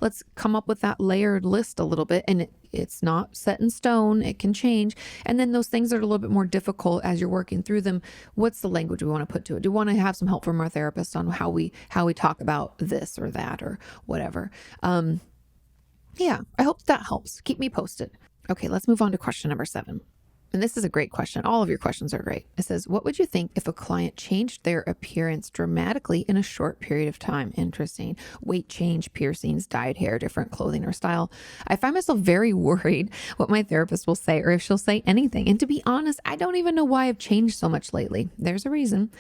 Let's come up with that layered list a little bit, and it's not set in stone. It can change. And then those things that are a little bit more difficult as you're working through them, what's the language we want to put to it? Do we want to have some help from our therapist on how we talk about this or that or whatever? Yeah, I hope that helps. Keep me posted. Okay, let's move on to question number 7. And this is a great question. All of your questions are great. It says, what would you think if a client changed their appearance dramatically in a short period of time? Interesting. Weight change, piercings, dyed hair, different clothing or style. I find myself very worried what my therapist will say or if she'll say anything. And to be honest, I don't even know why I've changed so much lately. There's a reason.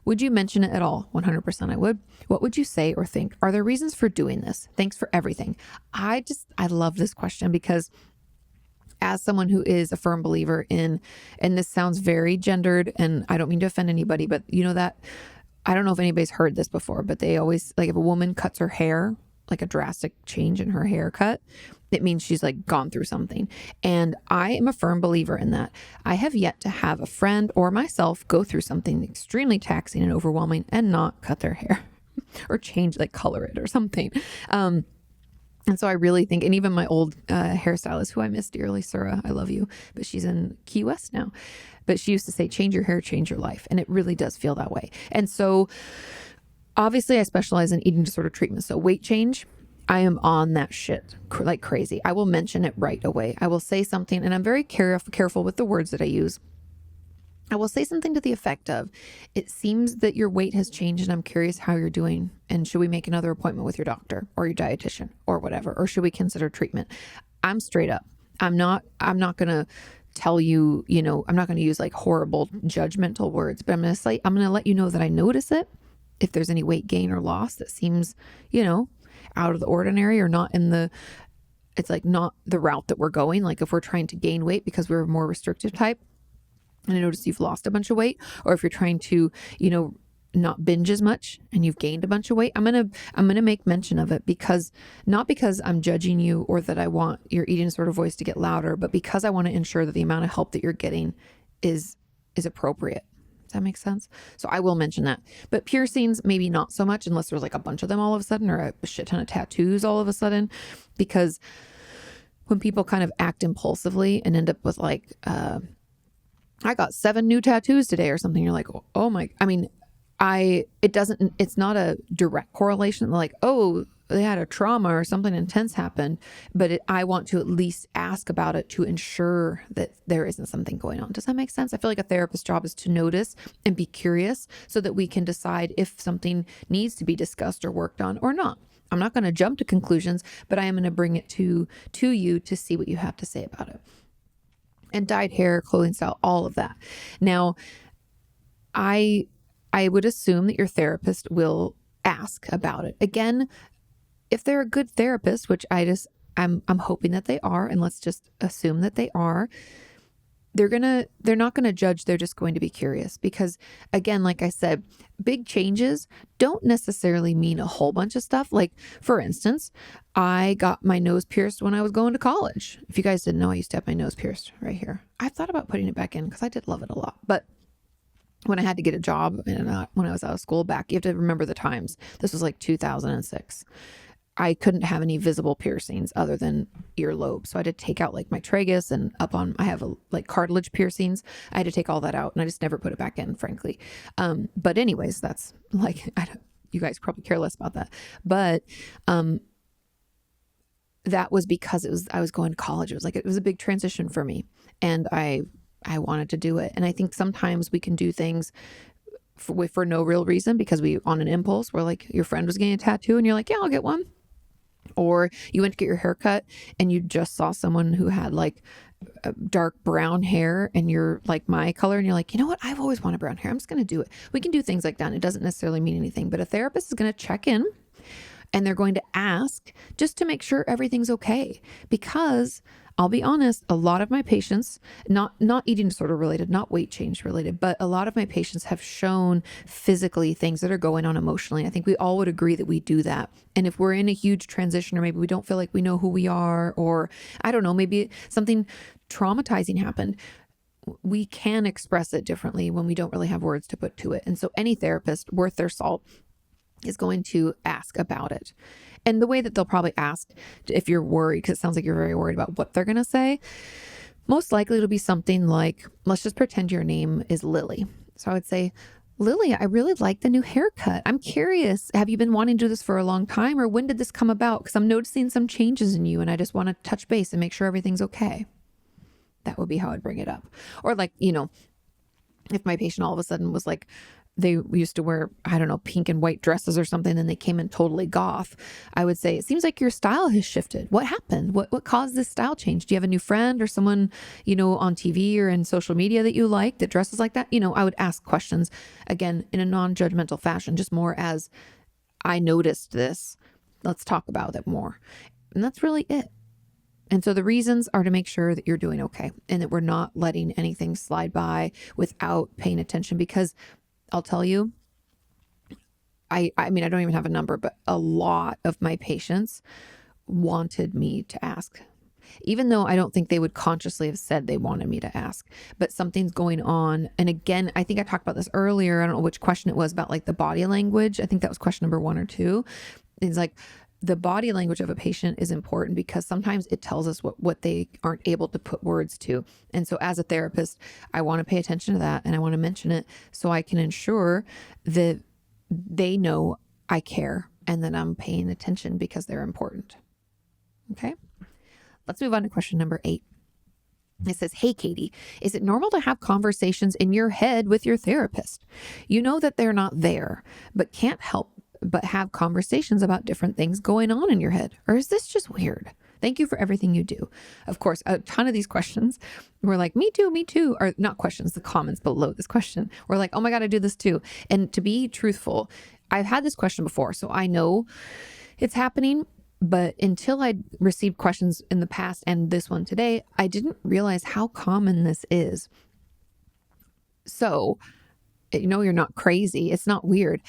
Would you mention it at all? 100% I would. What would you say or think? Are there reasons for doing this? Thanks for everything. I love this question because as someone who is a firm believer in, and this sounds very gendered and I don't mean to offend anybody, but that I don't know if anybody's heard this before, but they always like if a woman cuts her hair, like a drastic change in her haircut, it means she's like gone through something. And I am a firm believer in that. I have yet to have a friend or myself go through something extremely taxing and overwhelming and not cut their hair or change, like color it or something. And so I really think, and even my old hairstylist, who I miss dearly, Sarah, I love you, but she's in Key West now. But she used to say, change your hair, change your life. And it really does feel that way. And so obviously I specialize in eating disorder treatment. So weight change, I am on that shit like crazy. I will mention it right away. I will say something, and I'm very careful with the words that I use. I will say something to the effect of, it seems that your weight has changed and I'm curious how you're doing. And should we make another appointment with your doctor or your dietitian or whatever? Or should we consider treatment? I'm straight up. I'm not going to tell you, I'm not going to use like horrible judgmental words, but I'm going to let you know that I notice it. If there's any weight gain or loss that seems, out of the ordinary or it's like not the route that we're going. Like if we're trying to gain weight because we're a more restrictive type, and I notice you've lost a bunch of weight, or if you're trying to, not binge as much and you've gained a bunch of weight, I'm going to make mention of it not because I'm judging you or that I want your eating disorder voice to get louder, but because I want to ensure that the amount of help that you're getting is appropriate. Does that make sense? So I will mention that. But piercings, maybe not so much unless there's like a bunch of them all of a sudden, or a shit ton of tattoos all of a sudden, because when people kind of act impulsively and end up with like, I got 7 new tattoos today or something. You're like, oh my, it's not a direct correlation. Like, oh, they had a trauma or something intense happened, but I want to at least ask about it to ensure that there isn't something going on. Does that make sense? I feel like a therapist's job is to notice and be curious so that we can decide if something needs to be discussed or worked on or not. I'm not going to jump to conclusions, but I am going to bring it to you to see what you have to say about it. And dyed hair, clothing style, all of that. Now, I would assume that your therapist will ask about it. Again, if they're a good therapist, which I'm hoping that they are, and let's just assume that they are, they're not gonna judge, they're just going to be curious. Because again, like I said, big changes don't necessarily mean a whole bunch of stuff. Like for instance, I got my nose pierced when I was going to college. If you guys didn't know, I used to have my nose pierced right here. I thought about putting it back in because I did love it a lot. But when I had to get a job and when I was out of school back, you have to remember the times. This was like 2006. I couldn't have any visible piercings other than earlobe. So I had to take out like my tragus and I have like cartilage piercings. I had to take all that out and I just never put it back in, frankly. But anyways, that's like, you guys probably care less about that. But, that was because I was going to college. It was a big transition for me and I wanted to do it. And I think sometimes we can do things for no real reason, because we, on an impulse, we're like, your friend was getting a tattoo and you're like, yeah, I'll get one. Or you went to get your hair cut and you just saw someone who had like dark brown hair and you're like my color and you're like, you know what? I've always wanted brown hair. I'm just going to do it. We can do things like that. And it doesn't necessarily mean anything, but a therapist is going to check in and they're going to ask just to make sure everything's okay. Because I'll be honest, a lot of my patients, not eating disorder related, not weight change related, but a lot of my patients have shown physically things that are going on emotionally. I think we all would agree that we do that. And if we're in a huge transition, or maybe we don't feel like we know who we are, or I don't know, maybe something traumatizing happened, we can express it differently when we don't really have words to put to it. And so any therapist worth their salt is going to ask about it. And the way that they'll probably ask, if you're worried, because it sounds like you're very worried about what they're going to say, most likely it'll be something like, let's just pretend your name is Lily. So I would say, Lily, I really like the new haircut. I'm curious, have you been wanting to do this for a long time, or when did this come about? Because I'm noticing some changes in you and I just want to touch base and make sure everything's okay. That would be how I'd bring it up. Or like, if my patient all of a sudden was like, they used to wear, I don't know, pink and white dresses or something, then they came in totally goth, I would say, it seems like your style has shifted. What happened? What caused this style change? Do you have a new friend or someone, on TV or in social media that you like that dresses like that? I would ask questions, again, in a non-judgmental fashion, just more as, I noticed this. Let's talk about it more. And that's really it. And so the reasons are to make sure that you're doing okay and that we're not letting anything slide by without paying attention, because I'll tell you, I mean, I don't even have a number, but a lot of my patients wanted me to ask, even though I don't think they would consciously have said they wanted me to ask, but something's going on. And again, I think I talked about this earlier. I don't know which question it was, about like the body language. I think that was question number 1 or 2. It's like, the body language of a patient is important because sometimes it tells us what they aren't able to put words to. And so as a therapist, I want to pay attention to that and I want to mention it so I can ensure that they know I care and that I'm paying attention because they're important. Okay, let's move on to question number 8. It says, hey, Katie, is it normal to have conversations in your head with your therapist? You know that they're not there, but can't help but have conversations about different things going on in your head? Or is this just weird? Thank you for everything you do. Of course, a ton of these questions were like, me too, or not questions, the comments below this question were like, oh my God, I do this too. And to be truthful, I've had this question before, so I know it's happening, but until I received questions in the past and this one today, I didn't realize how common this is. So, you're not crazy. It's not weird.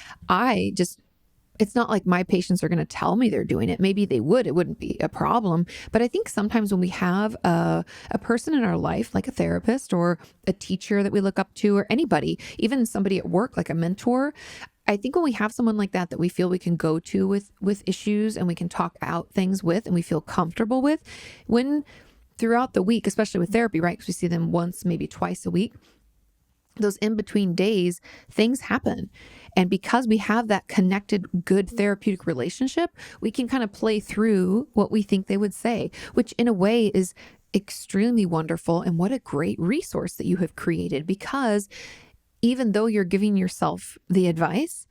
It's not like my patients are going to tell me they're doing it. Maybe they would. It wouldn't be a problem. But I think sometimes when we have a person in our life, like a therapist or a teacher that we look up to, or anybody, even somebody at work, like a mentor, I think when we have someone like that we feel we can go to with issues and we can talk out things with and we feel comfortable with, when throughout the week, especially with therapy, right? Because we see them once, maybe twice a week, those in between days, things happen. And because we have that connected, good therapeutic relationship, we can kind of play through what we think they would say, which in a way is extremely wonderful. And what a great resource that you have created, because even though you're giving yourself the advice,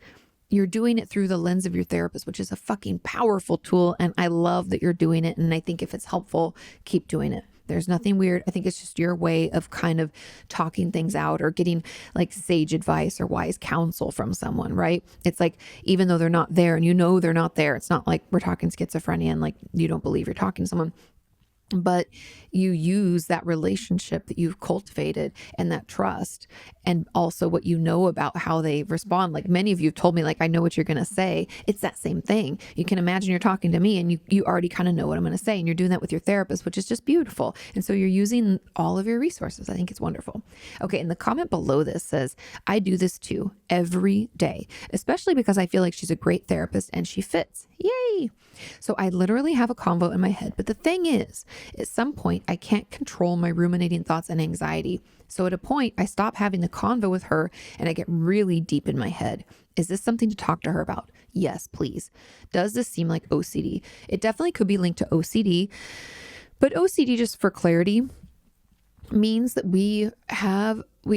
you're doing it through the lens of your therapist, which is a fucking powerful tool. And I love that you're doing it. And I think if it's helpful, keep doing it. There's nothing weird. I think it's just your way of kind of talking things out or getting like sage advice or wise counsel from someone, right? It's like, even though they're not there and they're not there, it's not like we're talking schizophrenia and like you don't believe you're talking to someone. But you use that relationship that you've cultivated and that trust, and also what you know about how they respond. Like many of you have told me, like, I know what you're going to say. It's that same thing. You can imagine you're talking to me and you already kind of know what I'm going to say, and you're doing that with your therapist, which is just beautiful. And so you're using all of your resources. I think it's wonderful. Okay. And the comment below this says, I do this too every day, especially because I feel like she's a great therapist and she fits. Yay. So I literally have a convo in my head. But the thing is, at some point, I can't control my ruminating thoughts and anxiety. So at a point, I stop having the convo with her and I get really deep in my head. Is this something to talk to her about? Yes, please. Does this seem like OCD? It definitely could be linked to OCD, but OCD, just for clarity, means that we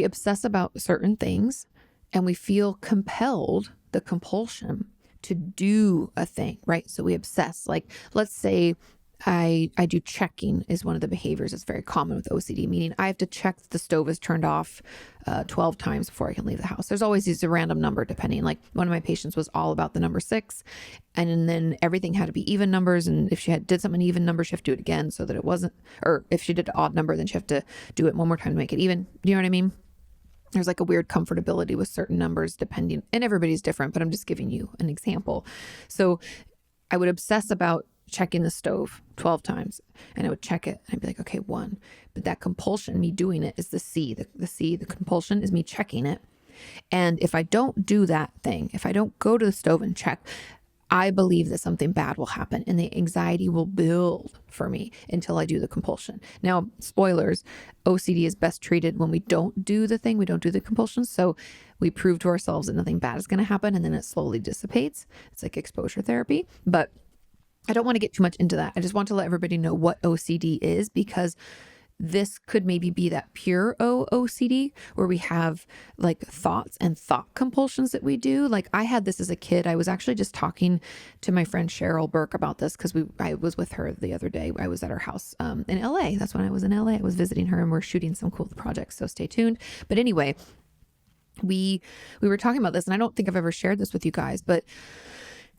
obsess about certain things and we feel compelled, the compulsion to do a thing, right? So we obsess. Like, let's say I do checking is one of the behaviors that's very common with OCD, meaning I have to check that the stove is turned off 12 times before I can leave the house. There's always a random number depending. Like one of my patients was all about the number 6, and then everything had to be even numbers. And if she did something even number, she had to do it again so that it wasn't, or if she did an odd number, then she had to do it one more time to make it even. Do you know what I mean? There's like a weird comfortability with certain numbers depending, and everybody's different, but I'm just giving you an example. So I would obsess about checking the stove 12 times, and I would check it and I'd be like, okay, 1. But that compulsion, me doing it, is the C. The compulsion is me checking it. And if I don't do that thing, if I don't go to the stove and check, I believe that something bad will happen and the anxiety will build for me until I do the compulsion. Now, spoilers, OCD is best treated when we don't do the thing, we don't do the compulsion. So we prove to ourselves that nothing bad is going to happen, and then it slowly dissipates. It's like exposure therapy. But I don't want to get too much into that. I just want to let everybody know what OCD is, because this could maybe be that pure OCD where we have like thoughts and thought compulsions that we do. Like I had this as a kid. I was actually just talking to my friend Cheryl Burke about this because I was with her the other day. I was at her house in LA. That's when I was in LA. I was visiting her and we're shooting some cool projects. So stay tuned. But anyway, we were talking about this, and I don't think I've ever shared this with you guys, but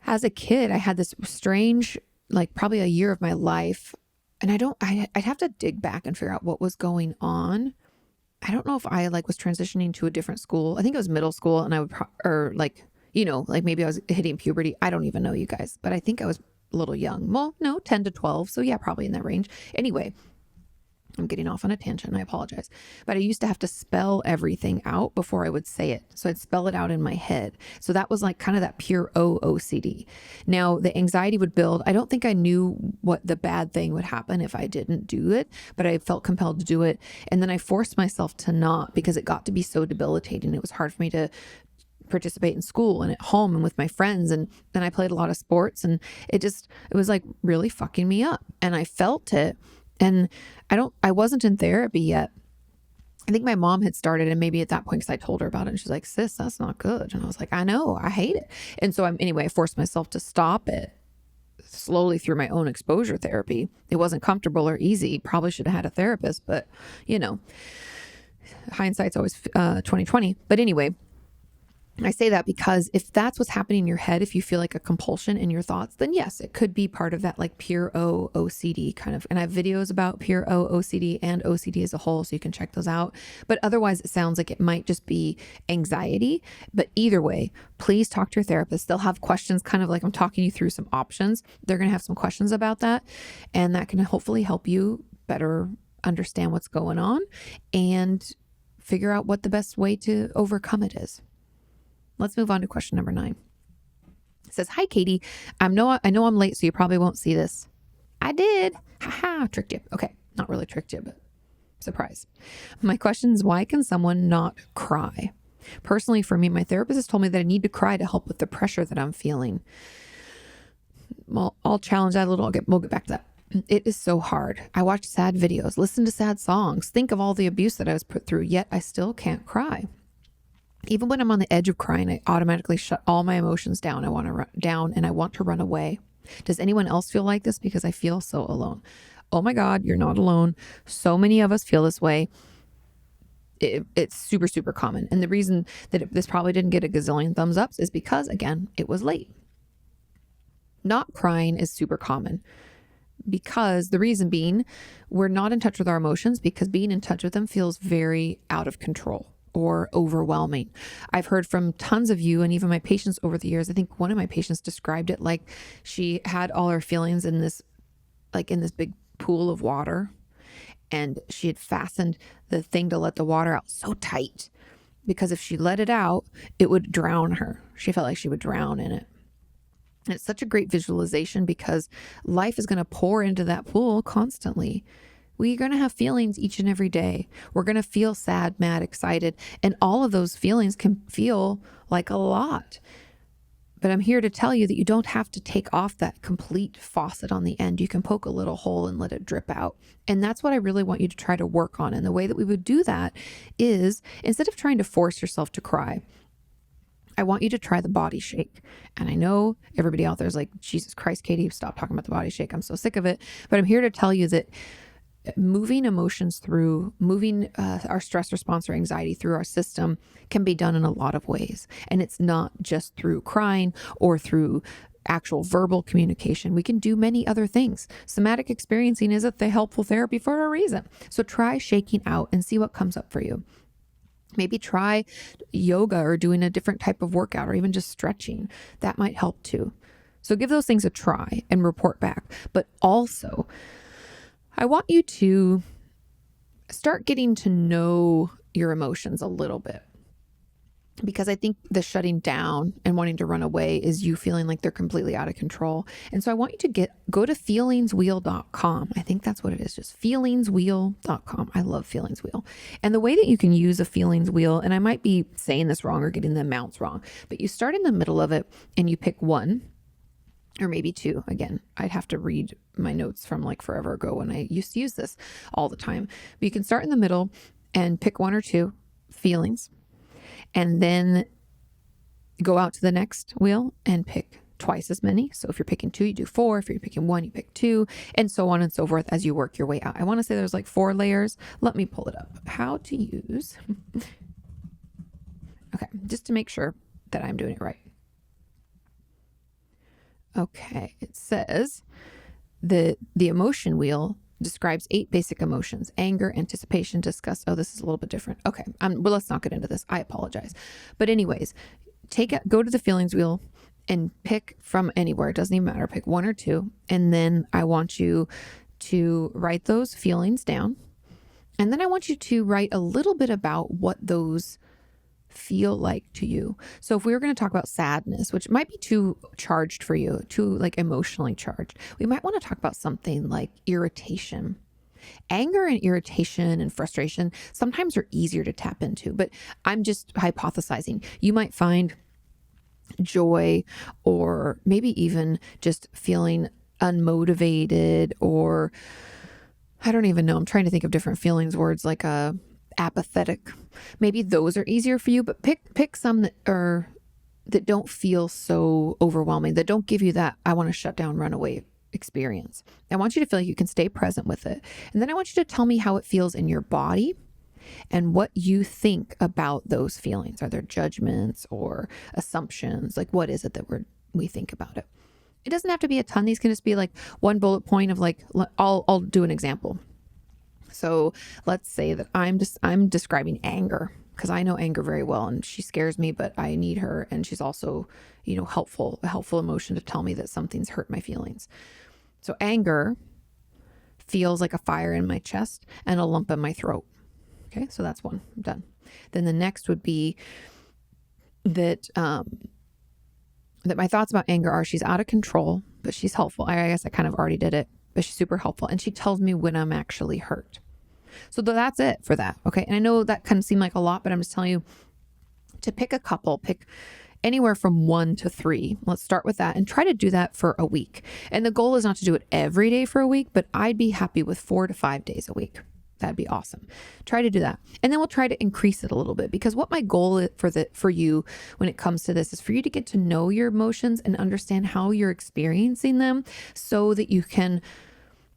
as a kid, I had this strange, like probably a year of my life, and I'd have to dig back and figure out what was going on. I don't know if I like was transitioning to a different school. I think it was middle school, and I would, or like, you know, like maybe I was hitting puberty. I don't even know, you guys, but I think I was a little young. Well, no, 10 to 12. So yeah, probably in that range. Anyway, I'm getting off on a tangent. I apologize. But I used to have to spell everything out before I would say it. So I'd spell it out in my head. So that was like kind of that pure OCD. Now the anxiety would build. I don't think I knew what the bad thing would happen if I didn't do it, but I felt compelled to do it. And then I forced myself to not, because it got to be so debilitating. It was hard for me to participate in school and at home and with my friends. And then I played a lot of sports, and it was like really fucking me up. And I felt it. And I wasn't in therapy yet. I think my mom had started, and maybe at that point, because I told her about it, and she's like, sis, that's not good. And I was like, I know, I hate it. And so I forced myself to stop it slowly through my own exposure therapy. It wasn't comfortable or easy. Probably should have had a therapist, but you know, hindsight's always 2020. But anyway, I say that because if that's what's happening in your head, if you feel like a compulsion in your thoughts, then yes, it could be part of that like pure OCD kind of. And I have videos about pure OCD and OCD as a whole, so you can check those out. But otherwise, it sounds like it might just be anxiety. But either way, please talk to your therapist. They'll have questions, kind of like I'm talking you through some options. They're going to have some questions about that, and that can hopefully help you better understand what's going on and figure out what the best way to overcome it is. Let's move on to question number 9. It says, hi, Katie. I know I'm late, so you probably won't see this. I did. Haha, tricked you. Okay, not really tricked you, but surprise. My question is, why can someone not cry? Personally, for me, my therapist has told me that I need to cry to help with the pressure that I'm feeling. Well, I'll challenge that a little. We'll get back to that. It is so hard. I watch sad videos, listen to sad songs, think of all the abuse that I was put through, yet I still can't cry. Even when I'm on the edge of crying, I automatically shut all my emotions down. I want to run down and I want to run away. Does anyone else feel like this? Because I feel so alone. Oh my God, you're not alone. So many of us feel this way. It's super, super common. And the reason that this probably didn't get a gazillion thumbs ups is because, again, it was late. Not crying is super common. Because the reason being, we're not in touch with our emotions, because being in touch with them feels very out of control or overwhelming. I've heard from tons of you and even my patients over the years. I think one of my patients described it like she had all her feelings in this big pool of water, and she had fastened the thing to let the water out so tight because if she let it out, it would drown her. She felt like she would drown in it. And it's such a great visualization because life is going to pour into that pool constantly. We're going to have feelings each and every day. We're going to feel sad, mad, excited. And all of those feelings can feel like a lot. But I'm here to tell you that you don't have to take off that complete faucet on the end. You can poke a little hole and let it drip out. And that's what I really want you to try to work on. And the way that we would do that is, instead of trying to force yourself to cry, I want you to try the body shake. And I know everybody out there is like, Jesus Christ, Katie, stop talking about the body shake. I'm so sick of it. But I'm here to tell you that moving emotions through, moving our stress response or anxiety through our system can be done in a lot of ways. And it's not just through crying or through actual verbal communication. We can do many other things. Somatic experiencing is a helpful therapy for a reason. So try shaking out and see what comes up for you. Maybe try yoga or doing a different type of workout or even just stretching. That might help too. So give those things a try and report back. But also, I want you to start getting to know your emotions a little bit. Because I think the shutting down and wanting to run away is you feeling like they're completely out of control. And so I want you to go to feelingswheel.com. I think that's what it is, just feelingswheel.com. I love feelings wheel. And the way that you can use a feelings wheel, and I might be saying this wrong or getting the amounts wrong, but you start in the middle of it and you pick one or maybe two. Again, I'd have to read my notes from like forever ago when I used to use this all the time. But you can start in the middle and pick one or two feelings. And then go out to the next wheel and pick twice as many. So if you're picking two, you do four. If you're picking one, you pick two, and so on and so forth as you work your way out. I want to say there's like 4 layers. Let me pull it up. How to use. Okay, just to make sure that I'm doing it right. Okay, it says the emotion wheel describes 8 basic emotions: anger, anticipation, disgust. Oh, this is a little bit different. Okay. Well, let's not get into this. I apologize. But anyways, go to the feelings wheel and pick from anywhere. It doesn't even matter. Pick 1 or 2. And then I want you to write those feelings down. And then I want you to write a little bit about what those feel like to you. So if we were going to talk about sadness, which might be too charged for you, too like emotionally charged, we might want to talk about something like irritation. Anger and irritation and frustration sometimes are easier to tap into, but I'm just hypothesizing. You might find joy or maybe even just feeling unmotivated, or I don't even know. I'm trying to think of different feelings, words like apathetic. Maybe those are easier for you, but pick some that don't feel so overwhelming, that don't give you that I want to shut down, run away experience. I want you to feel like you can stay present with it. And then I want you to tell me how it feels in your body and what you think about those feelings. Are there judgments or assumptions? Like, what is it that we think about it? It doesn't have to be a ton. These can just be like one bullet point of like, I'll do an example. So let's say that I'm describing anger, because I know anger very well and she scares me, but I need her. And she's also, a helpful emotion to tell me that something's hurt my feelings. So anger feels like a fire in my chest and a lump in my throat. Okay. So that's one. I'm done. Then the next would be that my thoughts about anger are she's out of control, but she's helpful. I guess I kind of already did it, but she's super helpful. And she tells me when I'm actually hurt. So that's it for that. Okay. And I know that kind of seemed like a lot, but I'm just telling you to pick a couple, pick anywhere from 1 to 3. Let's start with that and try to do that for a week. And the goal is not to do it every day for a week, but I'd be happy with 4 to 5 days a week. That'd be awesome. Try to do that. And then we'll try to increase it a little bit, because what my goal is for you when it comes to this is for you to get to know your emotions and understand how you're experiencing them, so that you can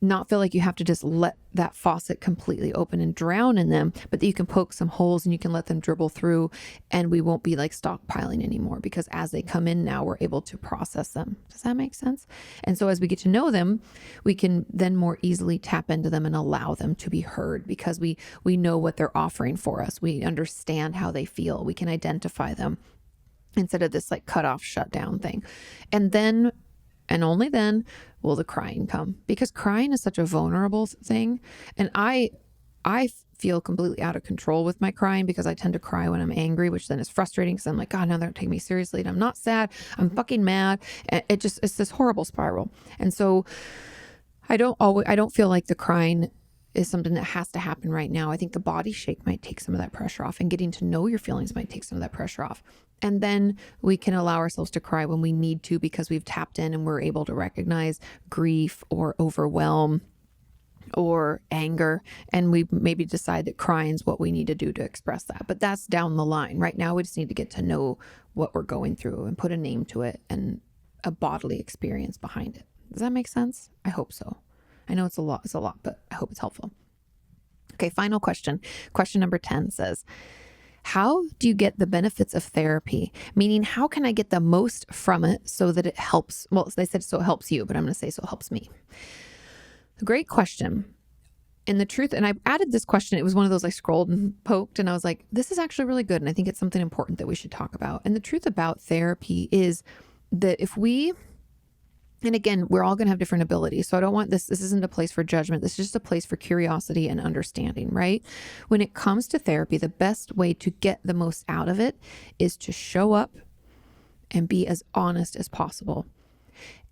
not feel like you have to just let that faucet completely open and drown in them, but that you can poke some holes and you can let them dribble through, and we won't be like stockpiling anymore, because as they come in now, we're able to process them. Does that make sense? And so as we get to know them, we can then more easily tap into them and allow them to be heard, because we know what they're offering for us. We understand how they feel. We can identify them instead of this like cut off, shut down thing. And then, and only then, will the crying come, because crying is such a vulnerable thing. And I feel completely out of control with my crying, because I tend to cry when I'm angry, which then is frustrating, because I'm like, God, now they're taking me seriously, and I'm not sad. I'm fucking mad. And it's this horrible spiral. And so I don't feel like the crying is something that has to happen right now. I think the body shake might take some of that pressure off, and getting to know your feelings might take some of that pressure off. And then we can allow ourselves to cry when we need to, because we've tapped in and we're able to recognize grief or overwhelm or anger, and we maybe decide that crying is what we need to do to express that. But that's down the line. Right now, we just need to get to know what we're going through and put a name to it and a bodily experience behind it. Does that make sense? I hope so. I know it's a lot, but I hope it's helpful. Okay, final question. Question number 10 says, how do you get the benefits of therapy? Meaning, how can I get the most from it so that it helps? Well, they said so it helps you, but I'm going to say so it helps me. Great question. And the truth, and I added this question, it was one of those I scrolled and poked, and I was like, this is actually really good. And I think it's something important that we should talk about. And the truth about therapy is that if we, and again, we're all going to have different abilities. So I don't want this isn't a place for judgment. This is just a place for curiosity and understanding, right? When it comes to therapy, the best way to get the most out of it is to show up and be as honest as possible.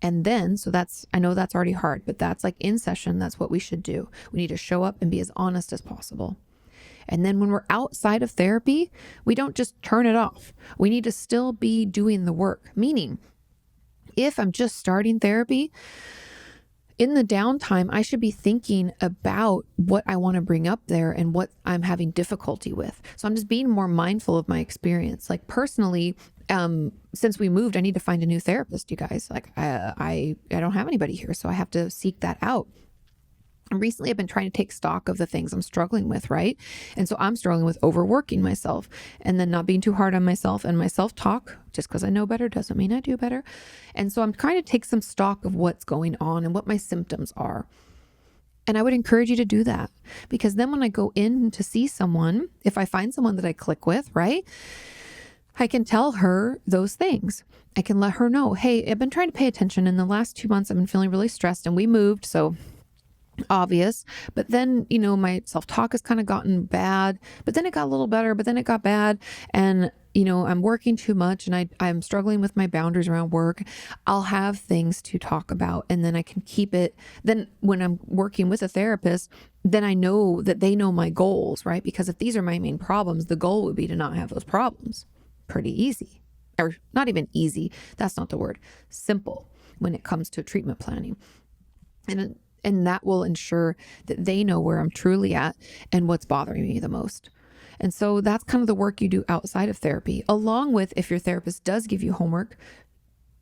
And then, so that's, I know that's already hard, but that's like in session, that's what we should do. We need to show up and be as honest as possible. And then when we're outside of therapy, we don't just turn it off. We need to still be doing the work. Meaning, if I'm just starting therapy, in the downtime, I should be thinking about what I want to bring up there and what I'm having difficulty with. So I'm just being more mindful of my experience. Like personally, since we moved, I need to find a new therapist, you guys. Like I don't have anybody here, so I have to seek that out. And recently I've been trying to take stock of the things I'm struggling with, right? And so I'm struggling with overworking myself and then not being too hard on myself, and my self-talk. Just because I know better doesn't mean I do better. And so I'm trying to take some stock of what's going on and what my symptoms are. And I would encourage you to do that, because then when I go in to see someone, if I find someone that I click with, right, I can tell her those things. I can let her know, hey, I've been trying to pay attention. In the last 2 months, I've been feeling really stressed, and we moved, so obvious. But then, my self-talk has kind of gotten bad, but then it got a little better, but then it got bad. And, I'm working too much, and I'm struggling with my boundaries around work. I'll have things to talk about, and then I can keep it. Then when I'm working with a therapist, then I know that they know my goals, right? Because if these are my main problems, the goal would be to not have those problems. Pretty easy, or not even easy. That's not the word. Simple when it comes to treatment planning. And that will ensure that they know where I'm truly at and what's bothering me the most. And so that's kind of the work you do outside of therapy, along with, if your therapist does give you homework,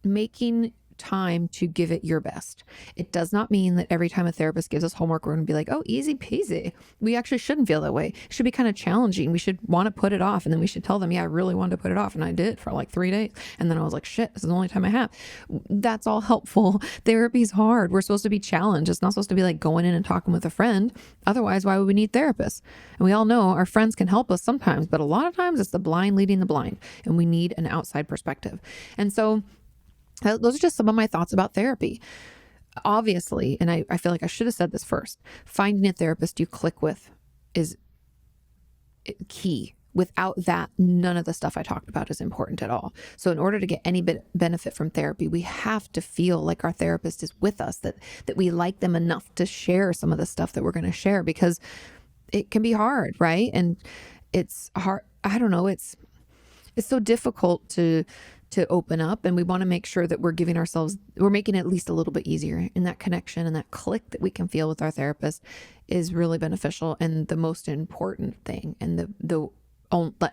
making time to give it your best. It does not mean that every time a therapist gives us homework, we're going to be like, oh, easy peasy. We actually shouldn't feel that way. It should be kind of challenging. We should want to put it off. And then we should tell them, yeah, I really wanted to put it off. And I did for like 3 days. And then I was like, shit, this is the only time I have. That's all helpful. Therapy's hard. We're supposed to be challenged. It's not supposed to be like going in and talking with a friend. Otherwise, why would we need therapists? And we all know our friends can help us sometimes, but a lot of times it's the blind leading the blind, and we need an outside perspective. And so those are just some of my thoughts about therapy. Obviously, and I feel like I should have said this first, finding a therapist you click with is key. Without that, none of the stuff I talked about is important at all. So in order to get any benefit from therapy, we have to feel like our therapist is with us, that we like them enough to share some of the stuff that we're going to share, because it can be hard, right? And it's hard. I don't know. It's so difficult to open up, and we want to make sure that we're making it at least a little bit easier. And that connection and that click that we can feel with our therapist is really beneficial and the most important thing. And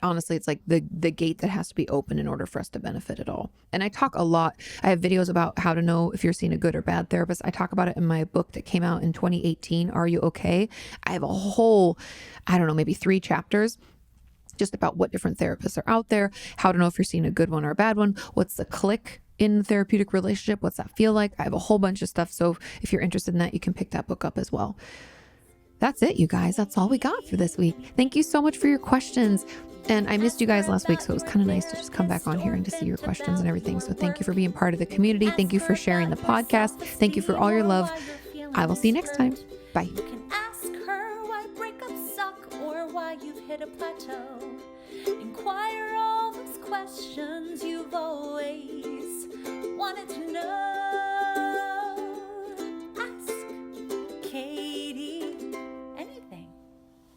honestly, it's like the gate that has to be open in order for us to benefit at all. And I talk a lot. I have videos about how to know if you're seeing a good or bad therapist. I talk about it in my book that came out in 2018, Are You Okay? I have a whole, maybe 3 chapters just about what different therapists are out there, how to know if you're seeing a good one or a bad one, what's the click in the therapeutic relationship, what's that feel like. I have a whole bunch of stuff. So if you're interested in that, you can pick that book up as well. That's it, you guys. That's all we got for this week. Thank you so much for your questions. And I missed you guys last week, so it was kind of nice to just come back on here and to see your questions and everything. So thank you for being part of the community. Thank you for sharing the podcast. Thank you for all your love. I will see you next time. Bye. You can ask her why breakups suck or why you've hit a plateau. Inquire all those questions you've always wanted to know.